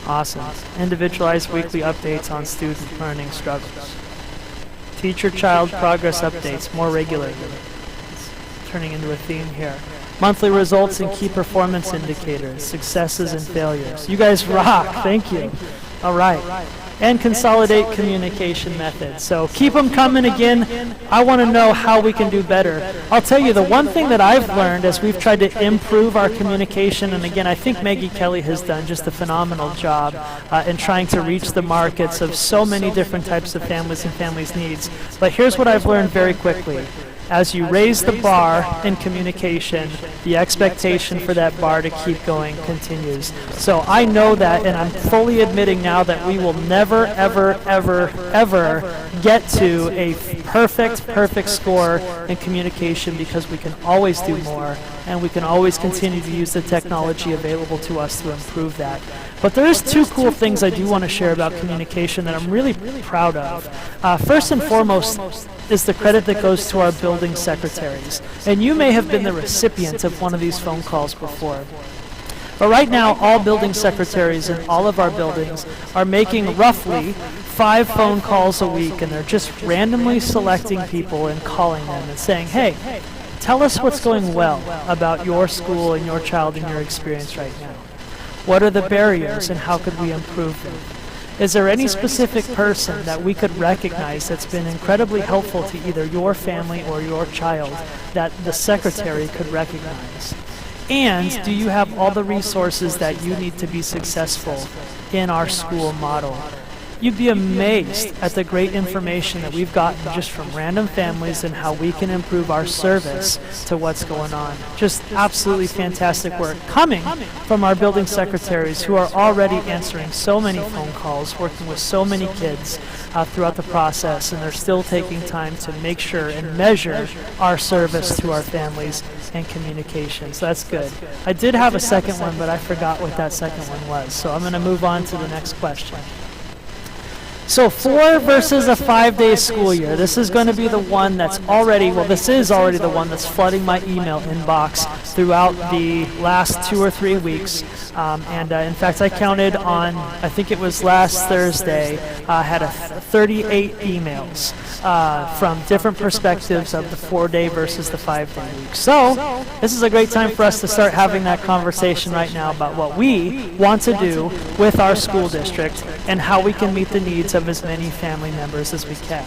Awesome. Individualized weekly updates on student learning struggles. Teacher-child progress updates more regularly. Turning into a theme here. Monthly results and key performance indicators, successes and failures. You guys rock. Thank you. All right. And consolidate communication methods. So keep them coming again. I want to know how we can do better. I'll tell you, the one thing that I've learned as we've tried to improve our communication, and again, I think Maggie Kelly has done just a phenomenal job in trying to reach the markets of so many different types of families and families' needs. But here's what I've learned very quickly. As you raise the bar in communication, the expectation for that bar to keep going continues. So I know that, and I'm fully admitting now that we will never, ever, ever, ever get to a perfect score in communication, because we can always do more, and we can always continue to use the technology available to us to improve that. But there's two cool things I do want to share about communication that I'm really proud of. First and foremost is the credit that goes to our building secretaries. And you may have been the recipient of one of these phone calls before. But right now, all building secretaries in all of our buildings are making roughly 5 phone calls a week, and they're just randomly selecting people and calling them and saying, hey, tell us what's going well about your school and your child and your experience right now. What are the barriers and how could we improve them? Is there any specific person that we could recognize that's been incredibly helpful to either your family or your child that the secretary could recognize? And do you have all the resources that you need to be successful in our school model? You'd be amazed at the great information that we've gotten just from random families and how we can improve our service to what's going on. Just absolutely fantastic work coming from our building secretaries who are already answering so many phone calls, working with so many kids throughout the process, and they're still taking time to make sure and measure our service to our families and communication. So that's good. I did have a second one, but I forgot what that second one was. So I'm going to move on to the next question. So 4 versus a 5-day school year. This is going to be the one that's already, well, this is already the one that's flooding my email inbox throughout the last 2 or 3 weeks. In fact, I counted on, I think it was last Thursday, I had 38 emails from different perspectives of the 4-day versus the 5-day week. So this is a great time for us to start having that conversation right now about what we want to do with our school district and how we can meet the needs of as many family members as we can.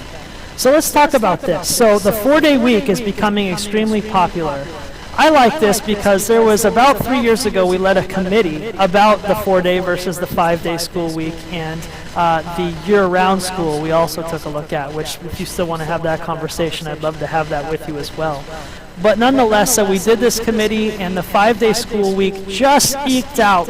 So let's talk about this. So the 4-day week is becoming extremely popular. I like this because there was about 3 years ago we led a committee about the 4-day versus the 5-day school week, and the year-round school we also took a look at, which if you still want to have that conversation, I'd love to have that with you as well. But nonetheless, so we did this committee, and the 5-day school week just eked out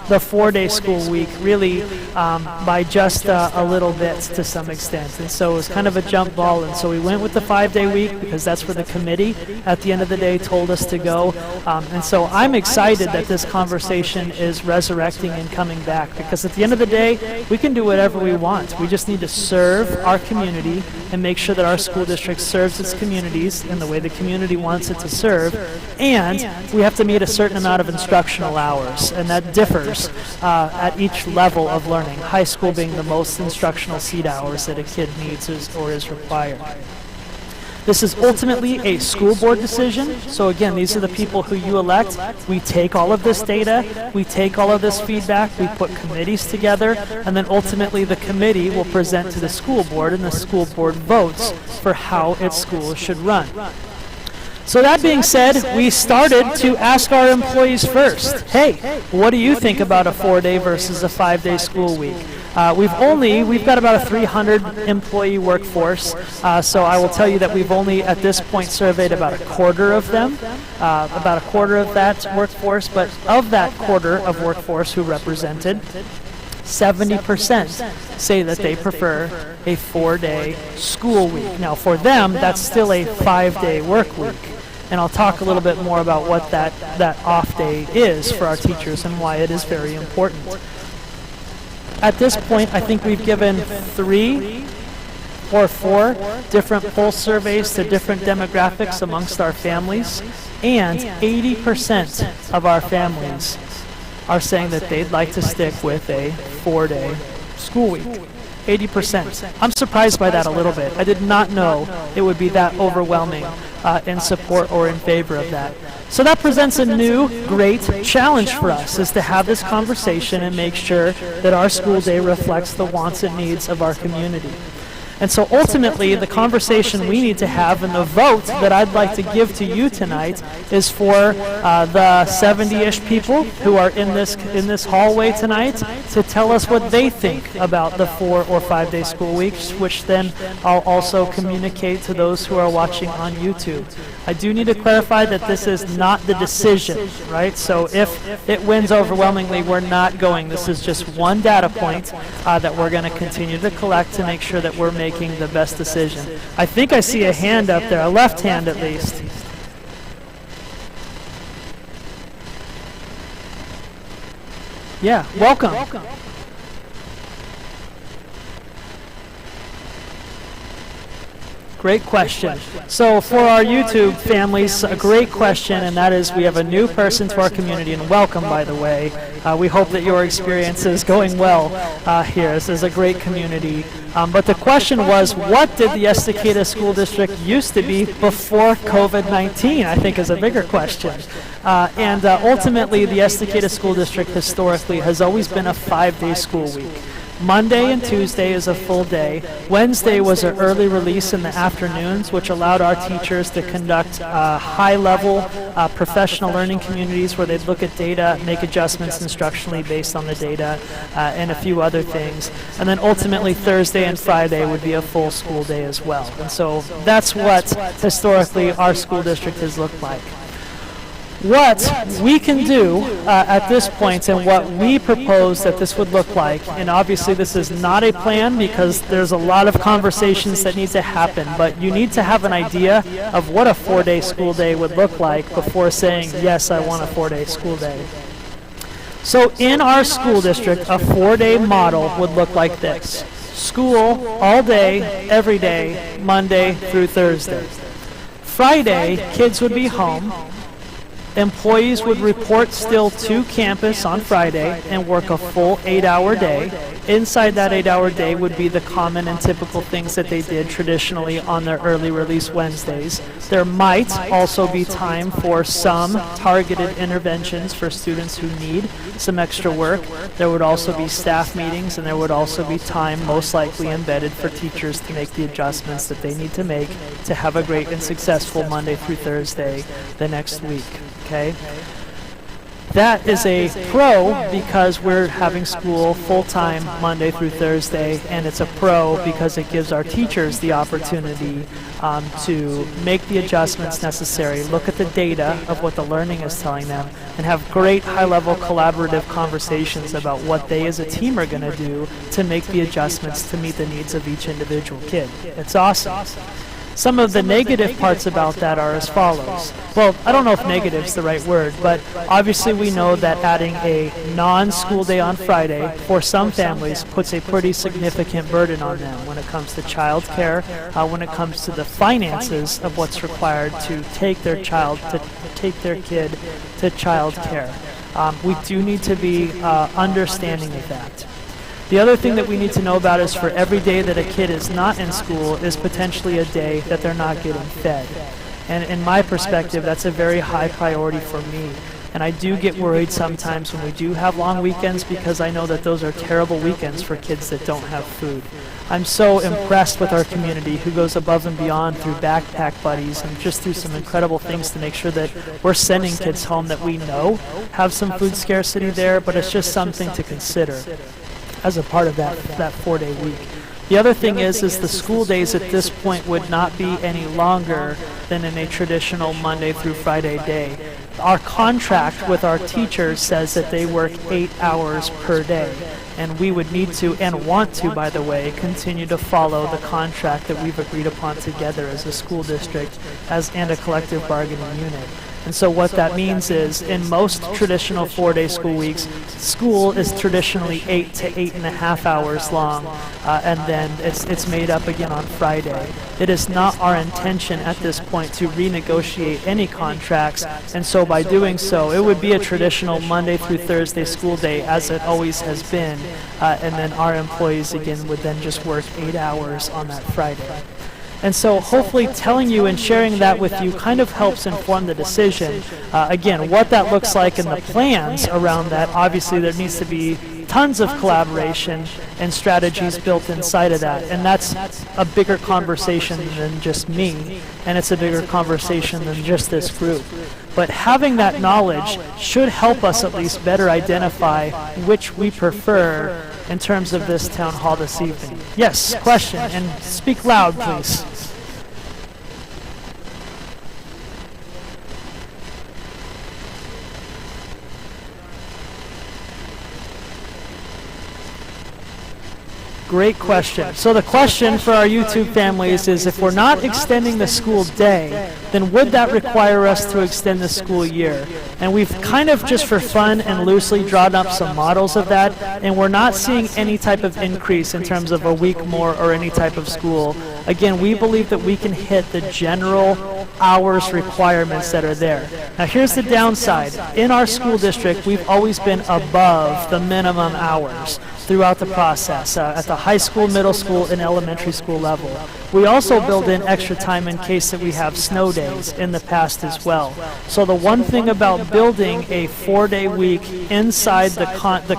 the 4-day school week, really by just a little bit to some extent. And so it was kind of a jump ball, and so we went with the 5-day week because that's where the committee at the end of the day told us to go. And so I'm excited that this conversation is resurrecting and coming back, because at the end of the day, we can do whatever we want. We just need to serve our community and make sure that our school district serves its communities in the way the community wants it to serve, and we have to meet a certain amount of instructional hours, and that differs at each level of learning, high school being the most instructional seat hours that a kid needs or is required. This is ultimately a school board decision. So again, these are the people who you elect. We take all of this data, we take all of this feedback, we put committees together, and then ultimately the committee will present to the school board, and the school board votes for how its school should run. So that being said, we started to ask our employees first, hey, what do you think about a 4-day versus a 5-day school week? We've got about a 300 employee workforce, so I will tell you that we've only at this point surveyed about a quarter of them, about a quarter of that workforce, but of that quarter of workforce who represented, 70% say that they prefer a 4-day school week. Now for them, that's still a 5-day work week. And I'll talk a little bit more about what that off day is for our teachers and why it is very important. At this point, I think we've given 3 or 4 different pulse surveys to different demographics amongst our families, and 80% of our families are saying that they'd like to stick with a 4-day school week. 80%. I'm surprised by that a little bit. I did not know it would be that overwhelming in support or in favor of that. So that presents a new, great challenge for us, is to have this conversation and make sure that our school day reflects the wants and needs of our community. And so ultimately, the conversation we need to have and the vote that I'd like to give to you tonight is for the 70-ish people who are in this hallway tonight to tell us what they think about the 4 or 5-day school weeks, which then I'll also communicate to those who are watching on YouTube. I do need to clarify that this is not the decision, right? So if it wins overwhelmingly, we're not going. This is just one data point that we're going to continue to collect to make sure that we're making the best decision. I think I see a hand up there, a left hand at least. Yeah, welcome. Great question. So for our YouTube families, a great question, and that is, we have a new person to our community, and welcome, by the way. We hope that your experience is going well here. This is a great community. But the question was, what did the Estacada School District used to be before COVID-19, I think is a bigger question. And ultimately, the Estacada School District historically has always been a 5-day school week. Monday and Tuesday is a full day. Wednesday was an early release in the afternoons, which allowed our teachers to conduct high-level professional learning communities where they'd look at data, make adjustments instructionally based on the data, and a few other things. And then ultimately Thursday and Friday would be a full school day as well. And so that's what historically our school district has looked like. What we can do at this point, and what we propose that this would look like, and obviously this is not a plan because there's a lot of conversations that need to happen, but you need to have an idea of what a 4-day school day would look like before saying, yes, I want a 4-day school day. So in our school district, a 4-day model would look like this. School all day, every day, Monday through Thursday. Friday, kids would be home. Employees would report still to campus on Friday and work a full 8-hour day. Inside that 8-hour day would be the common and typical things that they did traditionally on their early release Wednesdays. There might also be time for some targeted interventions for students who need some extra work. There would also be staff meetings, and there would also be time most likely embedded for teachers to make the adjustments that they need to make to have a great and successful Monday through Thursday the next week. Okay? That is a pro because we're having school full-time Monday through Thursday, and it's a pro because it gives our teachers the opportunity to make the adjustments necessary, look at the data of what the learning is telling them, and have great high-level collaborative conversations about what they as a team are going to do to make the adjustments to meet the needs of each individual kid. It's awesome. Some of the negative parts about that are as follows. Well, I don't know if negative is the right word, but obviously we know that adding a non-school day on Friday for some families puts a pretty significant burden on them when it comes to child care, when it comes to the finances of what's required to take their kid to child care. We do need to be understanding of that. The other thing that we need to know about is for every day that a kid is not in school is potentially a day that they're not getting fed. And in my perspective, that's a very high priority for me. And I do get worried sometimes when we do have long weekends because I know that those are terrible weekends for kids that don't have food. I'm so impressed with our community who goes above and beyond through backpack buddies and just through some incredible things to make sure that we're sending kids home that we know have some food scarcity there, but it's just something to consider as a part of that 4-day week. The other thing is the school days at this point would not be any longer than in a traditional Monday through Friday day. Our contract with our teachers says that they work 8 hours per day, and we would need to, and want to, by the way, continue to follow the contract that we've agreed upon together as a school district and a collective bargaining unit. And so what that means is, in most traditional 4-day school weeks, school is traditionally 8 to 8.5 hours long, and then it's made up again on Friday. It is not our intention at this point to renegotiate any contracts, and so by doing so, it would be a traditional Monday through Thursday school day as it always has been, and then our employees again would then just work 8 hours on that Friday. And so hopefully telling you and sharing that with you kind of helps inform the decision. Again, what that looks like and the plans around that, obviously there needs to be tons of collaboration and strategies built inside of that. And that's a bigger conversation than just me, and it's a bigger conversation than just this group. But having that knowledge should help us at least better identify which we prefer in terms of this town hall this evening. Yes, question, and speak loud, please. Great question. So the question for our YouTube families is, if we're not extending the school day, then would that require us to extend the school year? And we've kind of just for fun and loosely drawn up some models of that, and we're not seeing any type of increase in terms of a week more or any type of school. Again, we believe that we can hit the general hours requirements that are there. Now here's the downside. In our school district, we've always been above the minimum hours throughout the process, at the high school, middle school, and elementary school level. We also build in extra time in case that we have snow days in the past as well. So the one thing about building a 4-day week inside the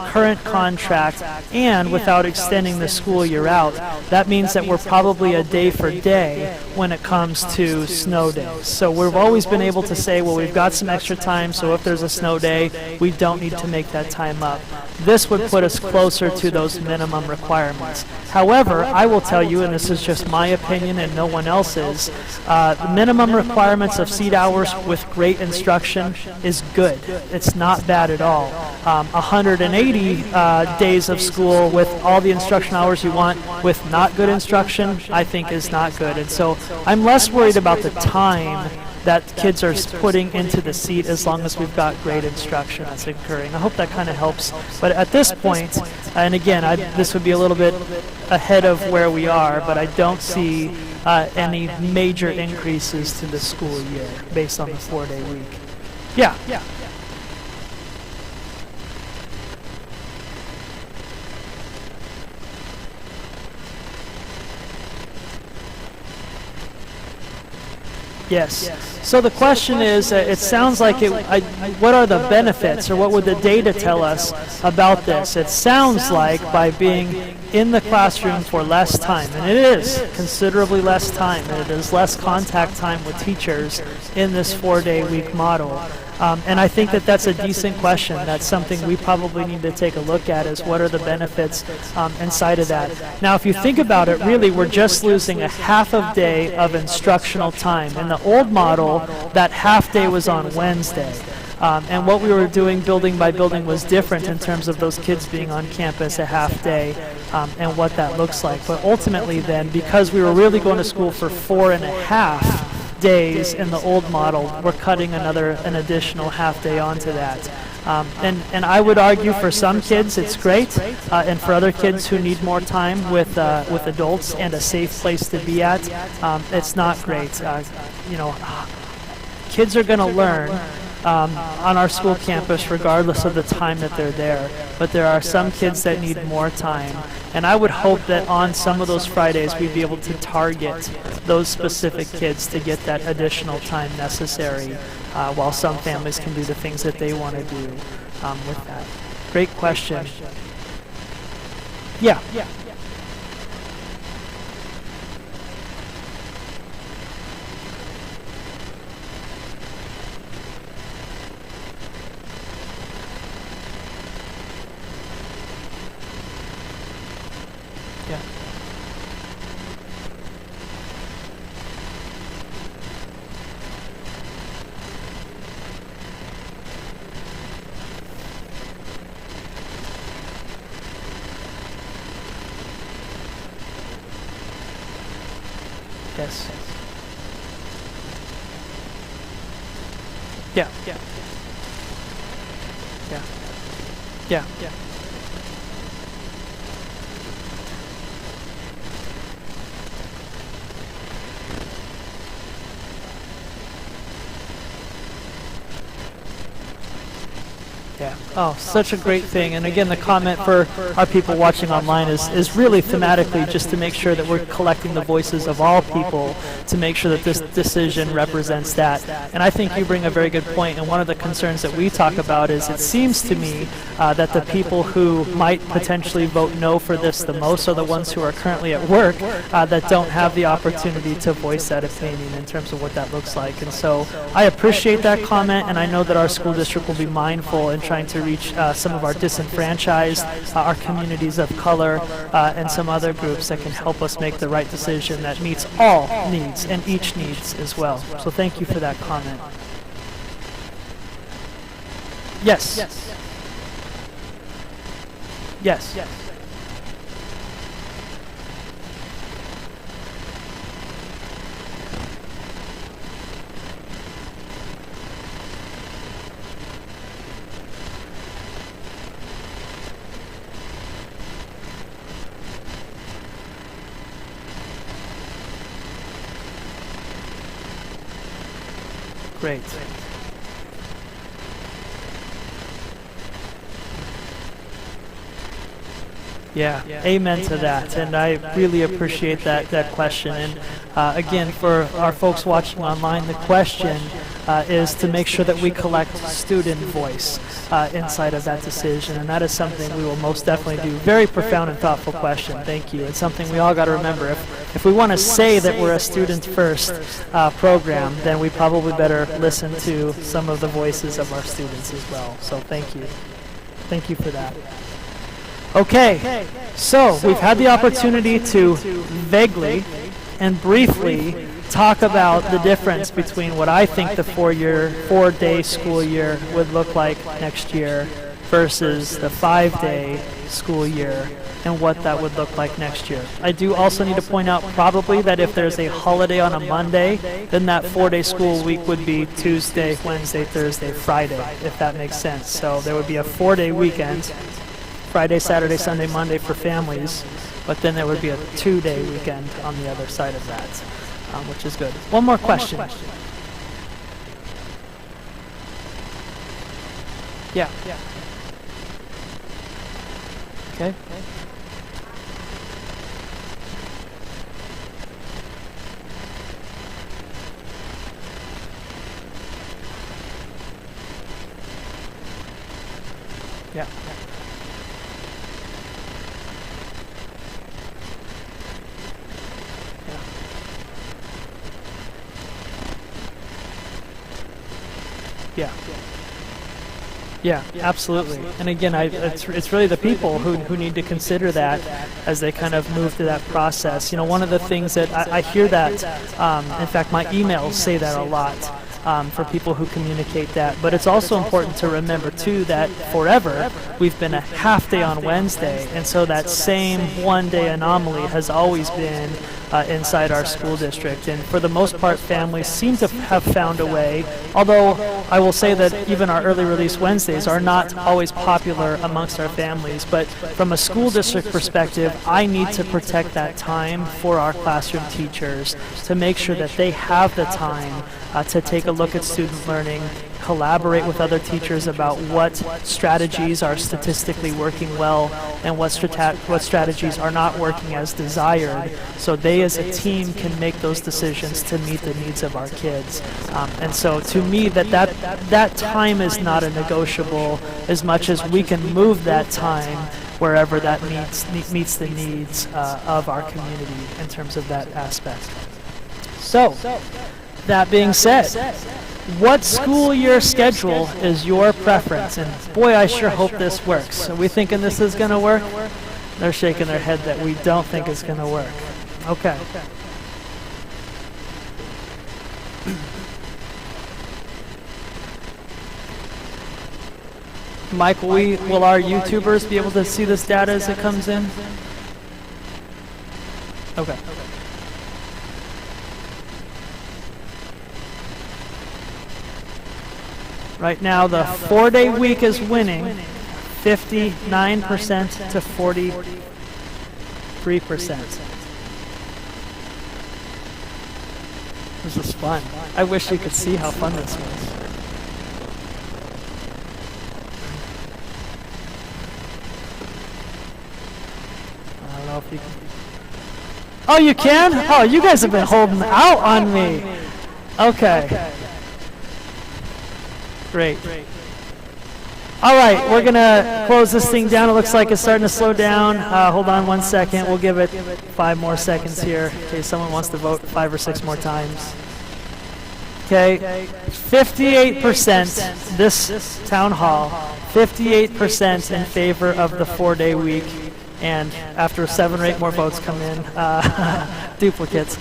current contract and without extending the school year out, that means that we're probably a day for day when it comes to snow days. So we've always been able to say, well, we've got some extra time, so if there's a snow day, we don't need to make that time up. This would put us closer to those minimum requirements. However, I will tell you, and this is just my opinion and no one else's, the minimum requirements of seat hours with great instruction is good. It's not bad at all. 180 days of school with all the instruction hours you want with not good instruction, I think is not good. And so I'm less worried about the time that kids are putting into the seat as long as we've got great instruction that's occurring. I hope that kind of helps. But at this point, and again, this would be a little bit ahead of where we are, but I don't see any major increases to the school year based on the 4-day week. Yeah. Yes. So the question is, it sounds like what are the benefits, or what would the data tell us about this? It sounds like by being in the classroom for less time, and it is considerably less time, and it is less contact time with teachers in this 4-day week model. And I think that that's a decent question. That's something we probably need to take a look at, is what are the benefits inside of that. Now, if you think about it, really, we're just losing a half a day of instructional time. In the old model, that half day was on Wednesday. And what we were doing building by building was different in terms of those kids being on campus a half day and what that looks like. But ultimately then, because we were really going to school for 4.5 days in the old model, we're cutting an additional half day onto that. And I would argue for some kids it's great, and for other kids who need more time with adults and a safe place to be at, it's not great. Kids are going to learn on our school campus regardless of the time that they're there. But there are some kids that need more time. And I would hope that on some of those Fridays we'd be able to target those specific kids to get that additional time necessary, while some families can do the things that they want to do with that. Great question. Yeah. Yes. Yeah. Yeah. Yeah. Yeah. Yeah. Oh, such a great thing. And again, the comment for our people watching online is really thematically just to make sure that we're collecting the voices of all people to make sure that this decision represents that. And I think you bring a very good point. And one of the concerns that we talk about is it seems to me that the people who might potentially vote no for this the most are the ones who are currently at work that don't have the opportunity to voice that opinion in terms of what that looks like. And so I appreciate that comment, and I know that our school district will be mindful in trying to reach some of our disenfranchised, our communities of color, and some other groups that can help us make the right decision that meets all needs and each needs as well. So thank you for that comment. Yes. Yes. Great. Yeah, amen to that, and I really appreciate that question. And again, for our folks watching online, the question is to make sure that we collect student voice inside of that decision, and that is something we will most definitely do. Very profound and thoughtful question. Thank you. It's something we all got to remember. If we want to say that we're a student-first program, then we probably better listen to some of the voices of our students as well. So thank you. Thank you for that. Okay, so we've had the opportunity to vaguely and briefly talk about the difference between what I think the four-day school year would look like next year versus the 5-day school year and what that would look like next year. I do also need to point out probably that if there's a holiday on a Monday, then that 4-day school week would be Tuesday, Wednesday, Thursday, Friday, if that makes sense. So there would be a 4-day weekend, Friday, Saturday, Sunday, Monday for families, but then there would be a 2-day weekend on the other side of that, which is good. One more question. Yeah. Okay. Yeah. Yeah. Yeah, absolutely. And again, it's really the people who need to consider that as they kind of move through that process. You know, one of the things that I hear that, in fact, my emails say that a lot for people who communicate that. But it's also important to remember, too, that forever we've been a half day on Wednesday. And so that same one-day anomaly has always been inside our school district. And for the most part, families seem to have found a way, although I will say that even our early release Wednesdays are not always popular amongst our families. But from a school district perspective, I need to protect that time for our classroom teachers to make sure that they have the time to take a look at student learning, collaborate with other teachers about what strategies are statistically working well and what strategies are not working as desired, so they as a team can make those decisions to meet the needs of our kids. And so to me, that time is not a negotiable, as much as we can move that time wherever that meets the needs of our community in terms of that aspect. So, that being said, what school year schedule is your preference? And boy, I sure hope this works. Are we thinking this is going to work? They're shaking their head that we don't think it's going to work. Okay. Mike, will our YouTubers be able to see this data as it comes in? Okay. Right now, the 4-day week is winning 59% to 43%. This is fun. I wish you could see how fun this was. I don't know if you can. Oh, you can? Oh, you guys have been holding out on me. Okay. Great. All right, we're going to close this thing down. It looks like it's starting to slow down. Hold on 1 second. We'll give it 5 more seconds here in case someone wants to vote 5 or 6 more times. Okay, 58% this town hall, 58% in favor of the 4-day week. And after 7 or 8 more votes come in, duplicates,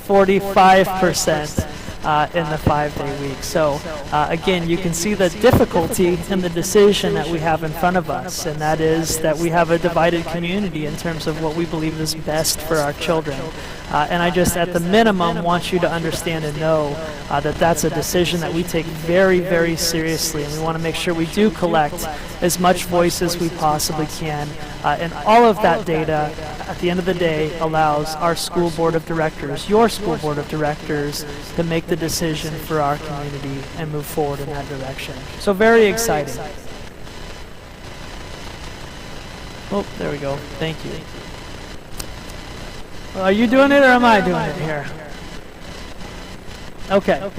45%. In the 5-day week. So again, you can see the difficulty in the decision that we have in front of us, and that is that we have a divided community in terms of what we believe is best for our children. And I just, at the minimum, want you to understand and know that that's a decision that we take very, very seriously, and we want to make sure we do collect as much voice as we possibly can. And all of that data, at the end of the day, allows our school board of directors, your school board of directors, to make the decision for our community and move forward in that direction. So very exciting. Oh, there we go. Thank you. Well, are you doing it or am I doing it here? Okay.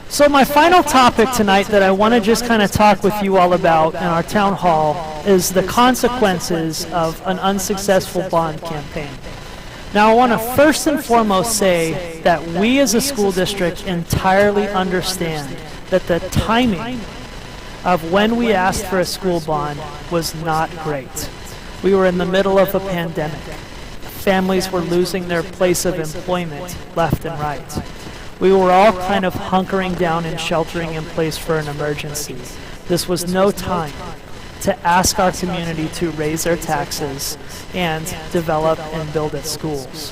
So my final topic tonight that I want to just kind of talk with you all about in our town hall is the consequences of an unsuccessful bond campaign. Now I want to first and foremost say that we as a school district entirely understand that the timing of when we asked for a school bond was not great. We were in the middle of a pandemic. Families were losing their place of employment left and right. We were all kind of hunkering down and sheltering in place for an emergency. This was no time to ask our community to raise their taxes and develop and build its schools.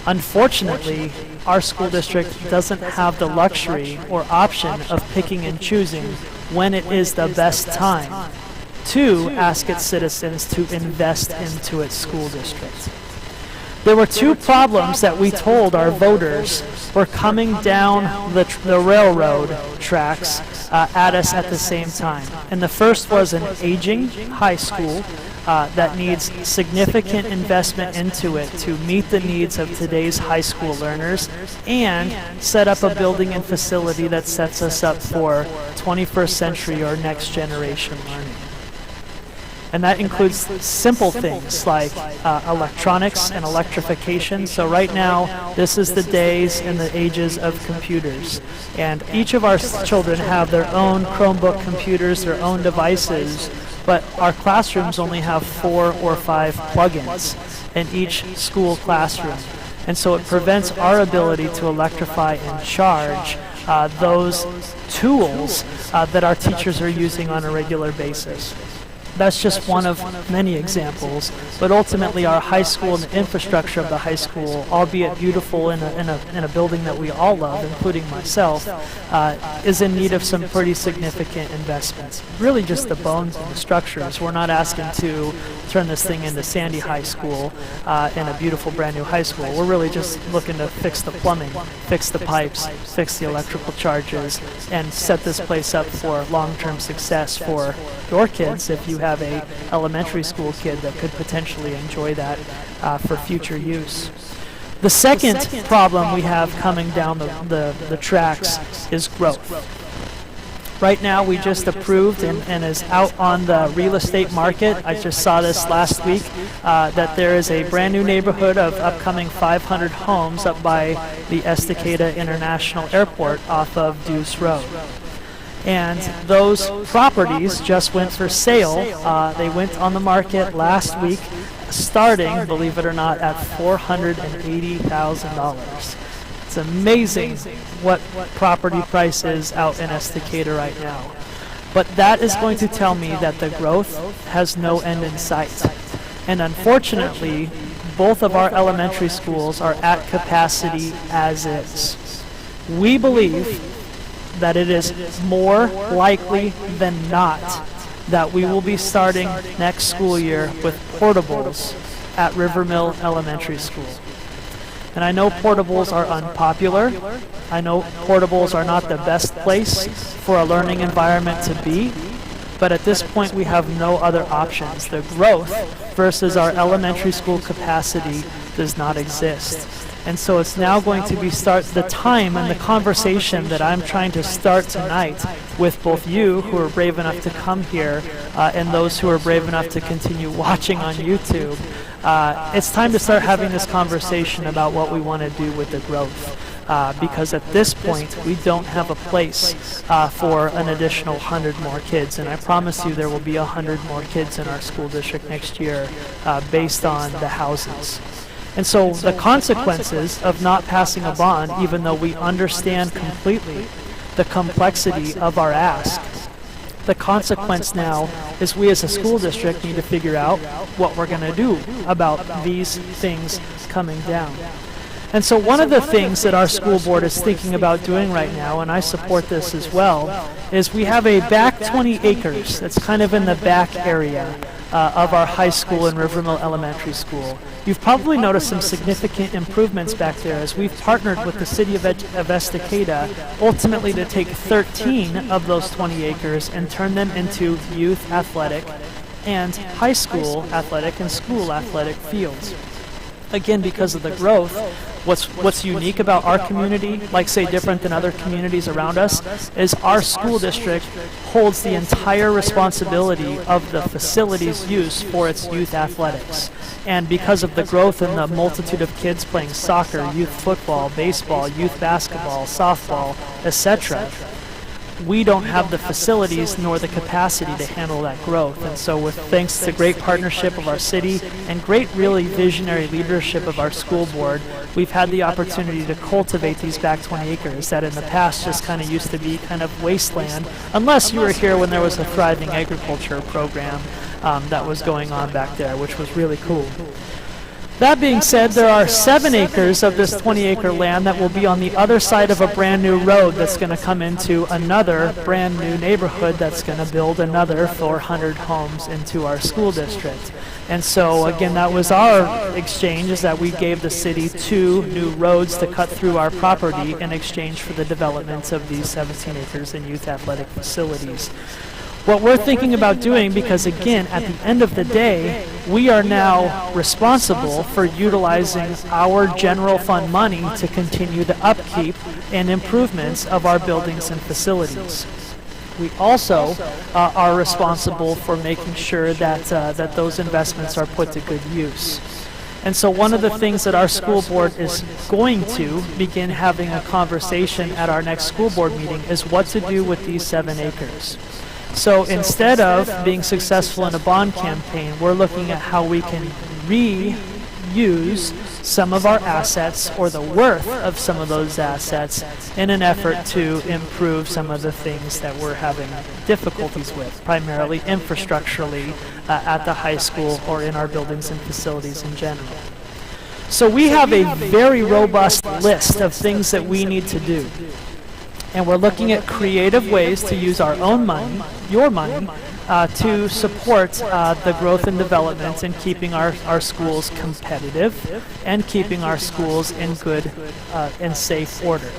Unfortunately, our school district doesn't have the luxury or option of picking and choosing when it is the best time to ask its citizens to invest into its school district. There were 2 problems that we told our voters were coming down the railroad tracks at us at the same time. And the first was an aging high school that needs significant investment into it to meet the needs of today's high school learners and set up a building and facility that sets us up for 21st century or next generation learning. And that includes simple things like electronics and electrification. So right now, this is the days and the ages of computers. And each of our children have their own Chromebook computers, their own devices, but our classrooms only have 4 or 5 plugins in each school classroom. And so it prevents our ability to electrify and charge those tools that our teachers are using on a regular basis. That's just one of many examples, but ultimately our high school and the infrastructure of the high school, albeit beautiful in a building that we all love, including myself, is in need of some pretty significant investments. Really just the bones and the structures. We're not asking to turn this thing into Sandy High School and a beautiful brand new high school. We're really just looking to fix the plumbing, fix the pipes, fix the electrical charges, and set this place up for long-term success for your kids if you have a elementary school kid that could potentially enjoy that for future use. The second problem we have coming down the tracks is growth. Right now we just approved and is out on the real estate market. I just saw this last week that there is a brand new neighborhood of upcoming 500 homes up by the Estacada International Airport off of Deuce Road. And those properties just went for sale. They went on the market last week, starting, believe it or not, at $480,000. It's amazing what property price is out in Estacada right now. But that is going to tell me that the growth has no end in sight. And unfortunately, both of our elementary schools are at capacity as is. We believe that it is more likely than not that we will be starting next school year with portables at Rivermill Elementary School. And I know portables are unpopular. I know portables are not the best place for a learning environment to be, but at this point we have no other options. The growth versus our elementary school capacity does not exist. And so it's now going to be the time and the conversation that I'm trying to start tonight with both you who are brave enough to come here and those who are brave enough to continue watching on YouTube. It's time to start having this conversation about what we want to do with the growth. Because at this point, we don't have a place for an additional 100 more kids. And I promise you there will be 100 more kids in our school district next year based on the houses. And so the consequences of not passing a bond, even though we understand completely the complexity of our ask, the consequence now is we as a school district need to figure out what we're going to do about these things coming down. And so one of the things that our school board is thinking about doing right now, and I support this as well, is we have a back 20 acres that's kind of in the back area of our high school and Rivermill Elementary School. You've probably noticed some significant improvements back there as we've partnered with the city of Estacada ultimately to take 13 of those 20 acres and turn them into youth athletic and high school athletic and school athletic fields. Again, because of the growth, what's unique about our community, like say different than other communities around us, is our school district holds the entire responsibility of the facilities use for its youth athletics. And because of the growth in the multitude of kids playing soccer, youth football, baseball, youth basketball, softball, etc., we don't have the facilities nor the capacity to handle that growth. And so with thanks to great partnership of our city and great really visionary leadership of our school board, we've had the opportunity to cultivate these back 20 acres that in the past just kind of used to be kind of wasteland, unless you were here when there was a thriving agriculture program that was going on back there, which was really cool. That being said, there are 7 acres of this 20-acre land that will be on the other side of a brand new road that's going to come into another brand new neighborhood that's going to build another 400 homes into our school district. And so again, that was our exchange, is that we gave the city 2 new roads to cut through our property in exchange for the development of these 17 acres in youth athletic facilities. What we're thinking about doing, because again, at the end of the day, we are now responsible for utilizing our general fund money to continue the upkeep and improvements of our buildings and facilities. We also are responsible for making sure that that those investments are put to good use. And so one of the things that our school board is going to begin having a conversation at our next school board meeting is what to do with these 7 acres. So instead of being successful in a bond campaign, we're looking at how we can reuse some of our assets or the worth of some of those assets in an effort to improve some of the things that we're having difficulties with, primarily infrastructurally at the high school or in our buildings and facilities in general. So we have a very robust list of things that we need to do. And we're looking at creative ways to use our own money, your money, to support the growth and development and keeping our schools competitive and keeping our schools in good and safe order.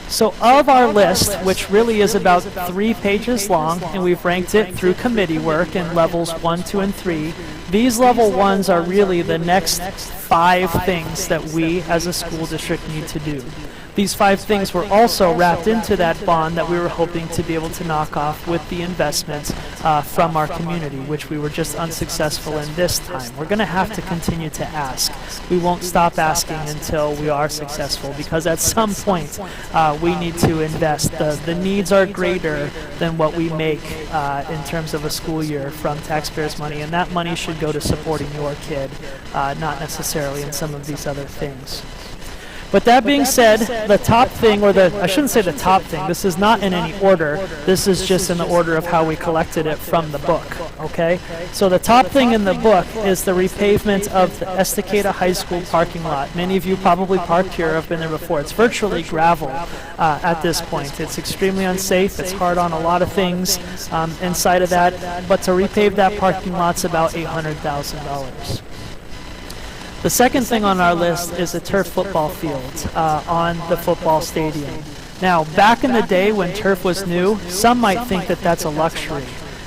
So of our list, which really is about 3 pages long, and we've ranked it through committee work in levels 1, 2, and 3, these level 1s are really the next 5 things that we as a school district need to do. These 5 things were also wrapped into that bond that we were hoping to be able to knock off with the investments from our community, which we were just unsuccessful in this time. We're going to have to continue to ask. We won't stop asking until we are successful, because at some point we need to invest. The needs are greater than what we make in terms of a school year from taxpayers' money, and that money should go to supporting your kid, not necessarily in some of these other things. But that being said, the top thing, or I shouldn't say the top thing, this is not in any order, this is just in the order of how we collected it from the book, okay? So the top thing in the book is the repavement of the Estacada High School parking lot. Many of you probably parked here, have been there before. It's virtually gravel at this point. It's extremely unsafe, it's hard on a lot of things inside of that, but to repave that parking lot's about $800,000. The second thing on our list is a turf football field on the football stadium. Now, back in the day when turf was new, some might think that that's a luxury.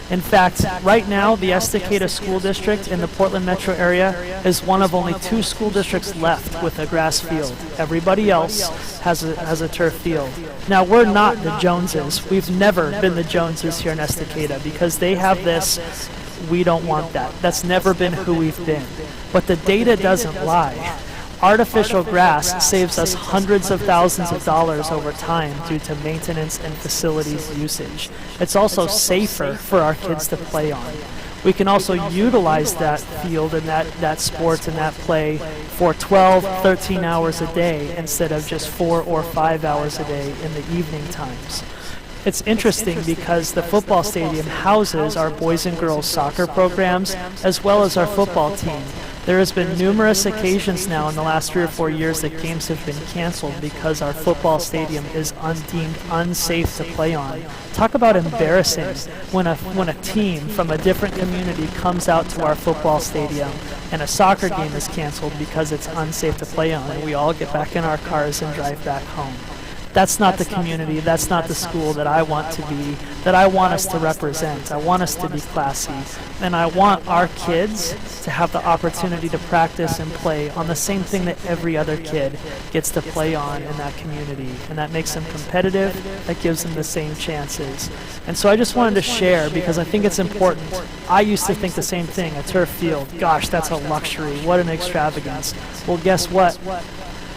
In fact, right now, the Estacada School District in the Portland metro area is one of only 2 school districts left with a grass field. Everybody else has a turf field. Now, we're not the Joneses. We've never been the Joneses here in Estacada, because they have this. We don't want that. That's never been who we've been. But the data doesn't lie. Artificial grass saves us hundreds of thousands of dollars over time due to maintenance and facilities usage. It's also safer for our kids to play on. We can also utilize that field and that sport and that play for 12, 13 hours a day instead of just 4 or 5 hours a day in the evening times. It's interesting because the football stadium houses our boys and girls soccer programs as well as our football team. There has been numerous occasions now in the last 3 or 4 years that games have been canceled because our football stadium is deemed unsafe to play on. Talk about embarrassing when a team from a different community comes out to our football stadium and a soccer game is canceled because it's unsafe to play on, and we all get back in our cars and drive back home. That's not the community, that's not the school that I want to be, that I want us to represent. I want us to be classy, and I want our kids to have the opportunity to practice and play on the same thing that every other kid gets to play on in that community, and that makes them competitive, that gives them the same chances. And so I just wanted to share, because I think it's important. I used to think the same thing, a turf field, gosh, that's a luxury, what an extravagance. Well, guess what?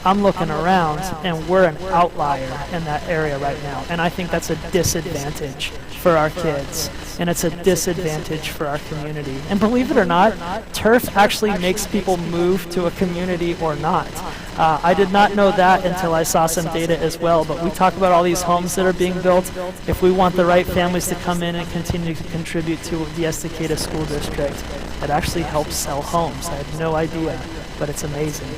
I'm looking around, and we're an outlier in that area right now. And I think that's a disadvantage for our kids, and it's a disadvantage for our community. And believe it or not, turf actually makes people move to a community or not. I did not know that until I saw some data as well, but we talk about all these homes that are being built. If we want the right families to come in and continue to contribute to the Estacada School District, it actually helps sell homes. I had no idea, but it's amazing.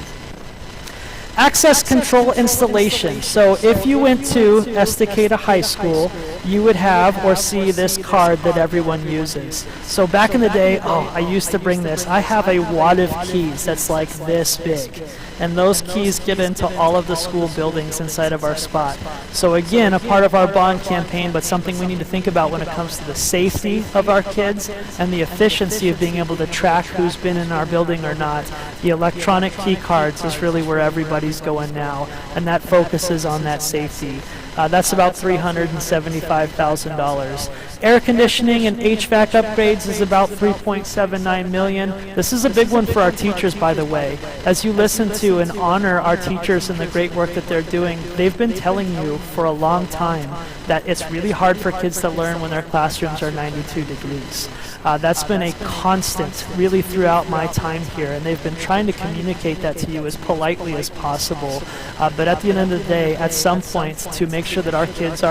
Access control installation. So if you went to Estacada High School, you would have or see this card that everyone uses. So back in the day, I used to bring this. I have a wad of keys that's like this big. And those keys get into all of the school buildings inside of our spot. So again, a part of our bond campaign, but something we need to think about when it comes to the safety of our kids and the efficiency of being able to track who's been in our building or not. The electronic key cards is really where everybody's going now, and that focuses on that safety. That's about $375,000. Air conditioning and HVAC upgrades is about $3.79 million. This is a big one for our teachers, by the way. As you listen to and honor our teachers and the great work that they're doing, they've been telling you for a long time that it's really hard for kids to learn when their classrooms are 92 degrees. That's been a constant really throughout my time here, and they've been trying to communicate that to you as politely as possible. But at the end of the day, at some point, to make sure that our kids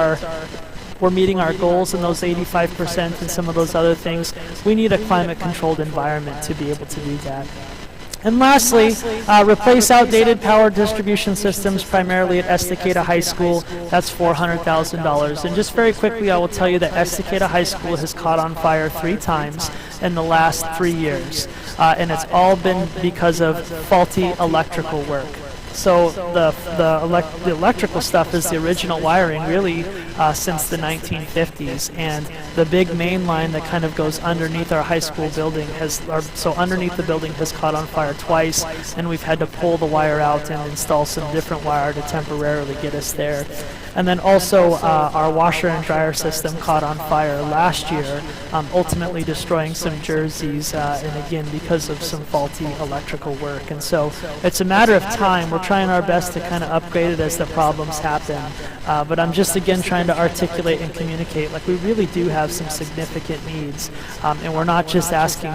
we're meeting our goals in those 85% and some of those other things, we need a climate-controlled environment to be able to do that. And lastly, replace outdated power distribution systems, primarily at Estacada High School. That's $400,000. And just very quickly, I will tell you that Estacada High School has caught on fire 3 times in the last 3 years. And it's all been because of faulty electrical work. So the electrical stuff is the original wiring, really, since the 1950s, and the big main line that kind of goes underneath our high school building underneath the building has caught on fire twice, and we've had to pull the wire out and install some different wire to temporarily get us there. And then also our washer and dryer system caught on fire last year, ultimately destroying some jerseys, and again, because of some faulty electrical work. And so it's a matter of time. We're trying our best to kind of upgrade it as the problems happen. But I'm just, again, trying to articulate and communicate, like, we really do have some significant needs. And we're not just asking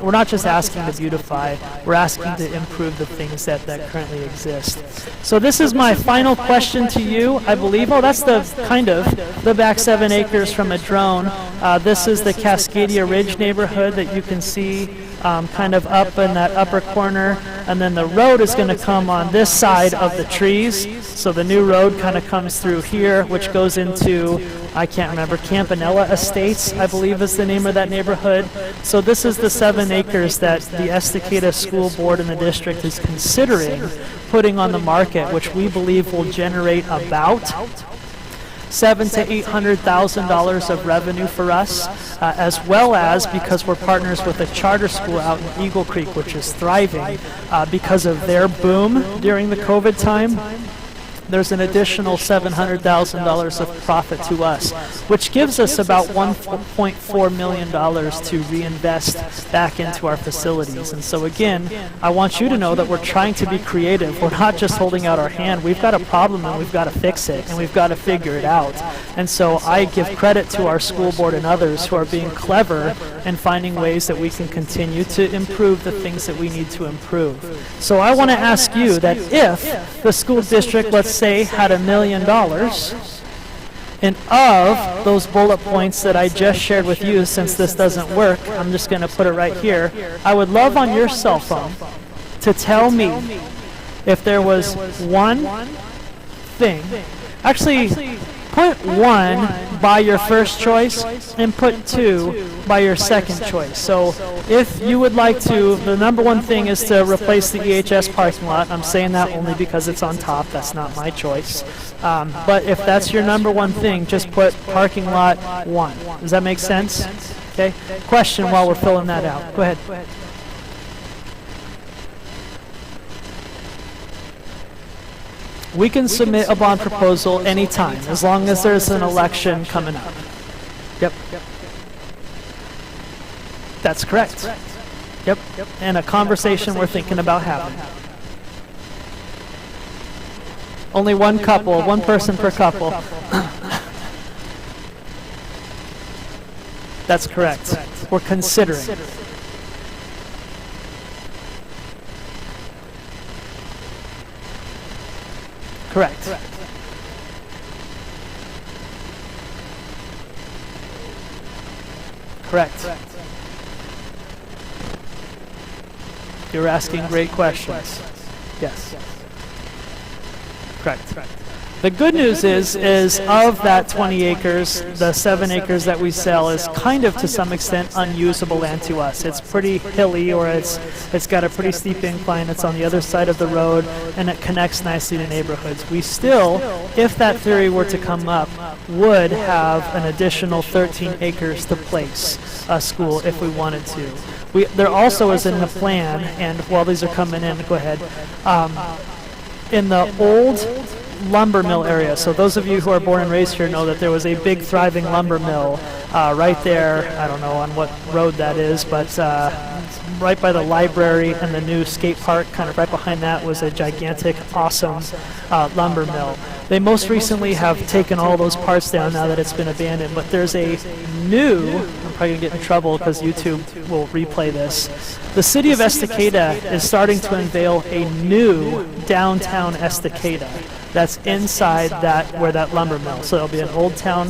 we're not just asking to beautify, we're asking to improve the things that currently exist. So this is my final question to you, I believe. Oh, that's the back 7 acres from a drone. This is the Cascadia Ridge neighborhood that you can see kind of up in that upper corner. And then the road is going to come on this side of the trees. So the new road kind of comes through here, which goes into, I can't remember, Campanella Estates, I believe is the name of that neighborhood. So this is the 7 acres that the Estacada School Board in the district is considering putting on the market, which we believe will generate about $700,000 to $800,000 of revenue for us, as well as, because we're partners with a charter school out in Eagle Creek, which is thriving because of their boom during the COVID time. There's an additional $700,000 of profit to us, which gives us about $1.4 million to reinvest back into our facilities. And so again, I want you to know that we're trying to be creative. We're not just holding out our hand. We've got a problem and we've got to fix it and we've got to figure it out. And so I give credit to our school board and others who are being clever and finding ways that we can continue to improve the things that we need to improve. So I want to ask you that if the school district, let's say, had $1 million, and of those bullet points that I just shared with you, since this doesn't work, I'm just going to put it right here. I would love on your cell phone to tell me if there was one thing. Actually, put 1 by your first choice and put 2 by your second choice. So if you would like to, the number 1 thing is to replace the EHS parking lot. I'm saying that only because it's on top. That's not my choice. But if that's your number 1 thing, just put parking lot 1. Does that make sense? Okay. Question while we're filling that out. Go ahead. We can submit a bond proposal anytime, as long as there's an election coming up. Yep. That's correct. Yep. And a conversation we're thinking about having. Only one couple, one person per couple. That's correct. We're considering. Correct. Correct. You're asking great questions. Yes. Correct. The good news is of that 20 acres, the 7 acres that we sell is kind of to some extent unusable land to us. It's pretty hilly, or it's got a pretty steep incline. It's on the other side of the road, and it connects nicely to neighborhoods. We still, if that theory were to come up, would have an additional 13 acres to place a school if we wanted to. There also is in the plan, and while these are coming in, go ahead. In the old lumber mill area. So those of you who are born and raised here know that there was a big thriving lumber mill right there. I don't know on what road that is, but right by the library and the new skate park, kind of right behind that was a gigantic, awesome lumber mill. They most recently have taken all those parts down now that it's been abandoned, but there's a new, I'm probably going to get in trouble because YouTube will replay this. The city of Estacada is starting to unveil a new downtown Estacada that's inside where that lumber mill. So there'll be an old town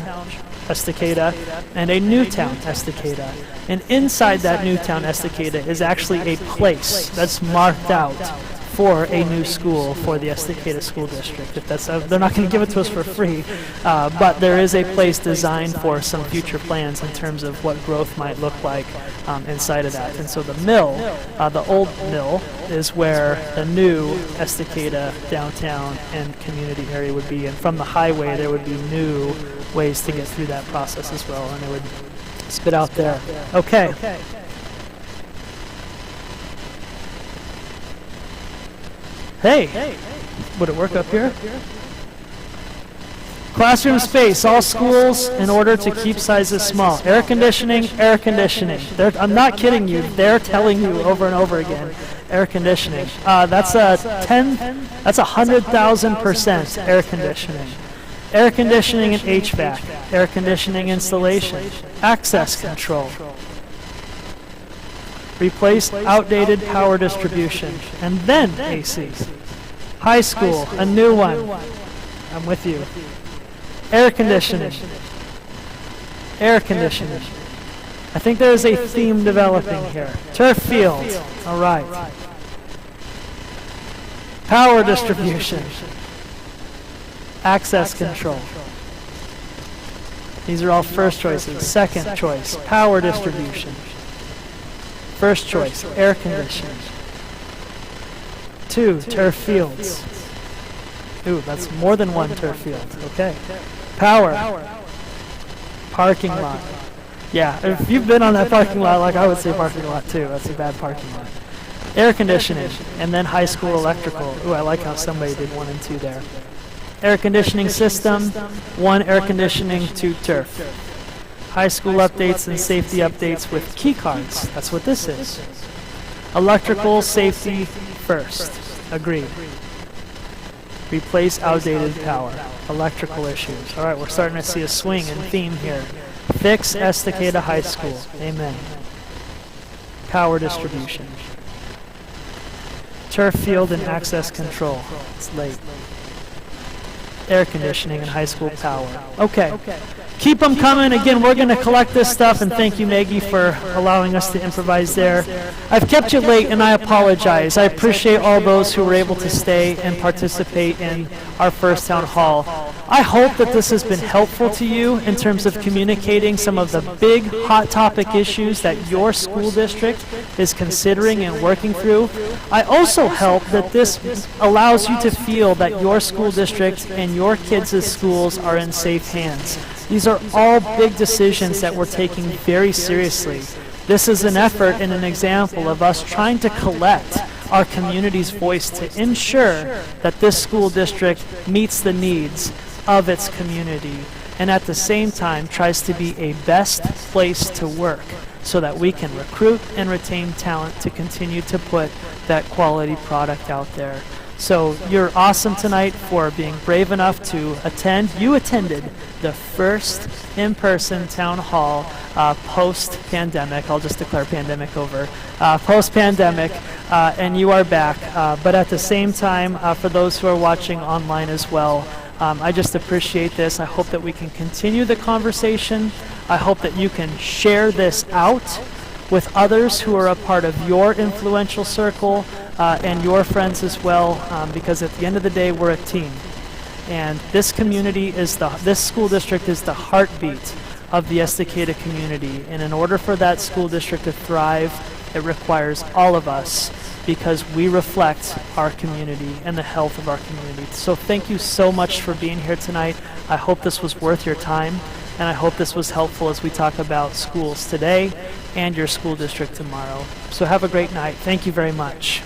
Estacada and a new town Estacada. And inside that new town Estacada is actually a place that's marked out for a new school for the Estacada School District. If that's, they're not going to give it to us for free, but there is a place designed for some future plans in terms of what growth might look like inside of that. And so the mill, the old mill, is where the new Estacada downtown and community area would be. And from the highway, there would be new ways to get through that process as well, and it would spit out there. Okay. Hey, would it work up here? Classroom space, all schools in order to keep sizes small. Air conditioning, air conditioning. I'm not kidding you, they're telling you over and over again, air conditioning. That's 100,000% air conditioning. Air conditioning and HVAC, air conditioning installation, access control. Replace outdated power distribution, and then AC. High school, a new one. I'm with you. Air conditioning. Air conditioning. I think there is a theme developing here. Turf field. All right. Power distribution. Access control. These are all first choices. Second choice, power distribution. First choice, air conditioning. 2, turf fields. Ooh, that's more than one turf field. Okay. Power. Parking lot. Yeah, if you've been on that parking lot, like I would say parking lot too. That's a bad parking lot. Air conditioning, and then high school electrical. Ooh, I like how somebody did 1 and 2 there. Air conditioning system, 1 air conditioning, 2 turf. High school updates and safety updates with key cards. That's what this is. Electrical safety first. Agreed. Replace outdated power. Electrical issues. All right, we're starting to see a swing in theme here. Fix Estacada High School. Amen. Power distribution. Turf field and access control. It's late. Air conditioning and high school power. Okay. Keep them coming. Again, we're going to collect this stuff, and thank you, Maggie, for allowing us to improvise there. I've kept you late, and I apologize. I appreciate all those who were able to stay and participate in our first town hall. I hope that this has been helpful to you in terms of communicating some of the big hot topic issues that your school district is considering and working through. I also hope that this allows you to feel that your school district and your kids' schools are in safe hands. These are all big decisions that we're taking very seriously. This is an effort and an example of us trying to collect our community's voice to ensure that this school district meets the needs of its community and at the same time tries to be a best place to work so that we can recruit and retain talent to continue to put that quality product out there. So you're awesome tonight for being brave enough to attend. You attended the first in-person town hall post-pandemic. I'll just declare pandemic over. Post-pandemic, and you are back. But at the same time, for those who are watching online as well, I just appreciate this. I hope that we can continue the conversation. I hope that you can share this out with others who are a part of your influential circle and your friends as well, because at the end of the day, we're a team. And this community this school district is the heartbeat of the Estacada community. And in order for that school district to thrive, it requires all of us, because we reflect our community and the health of our community. So thank you so much for being here tonight. I hope this was worth your time, and I hope this was helpful as we talk about schools today and your school district tomorrow. So have a great night. Thank you very much.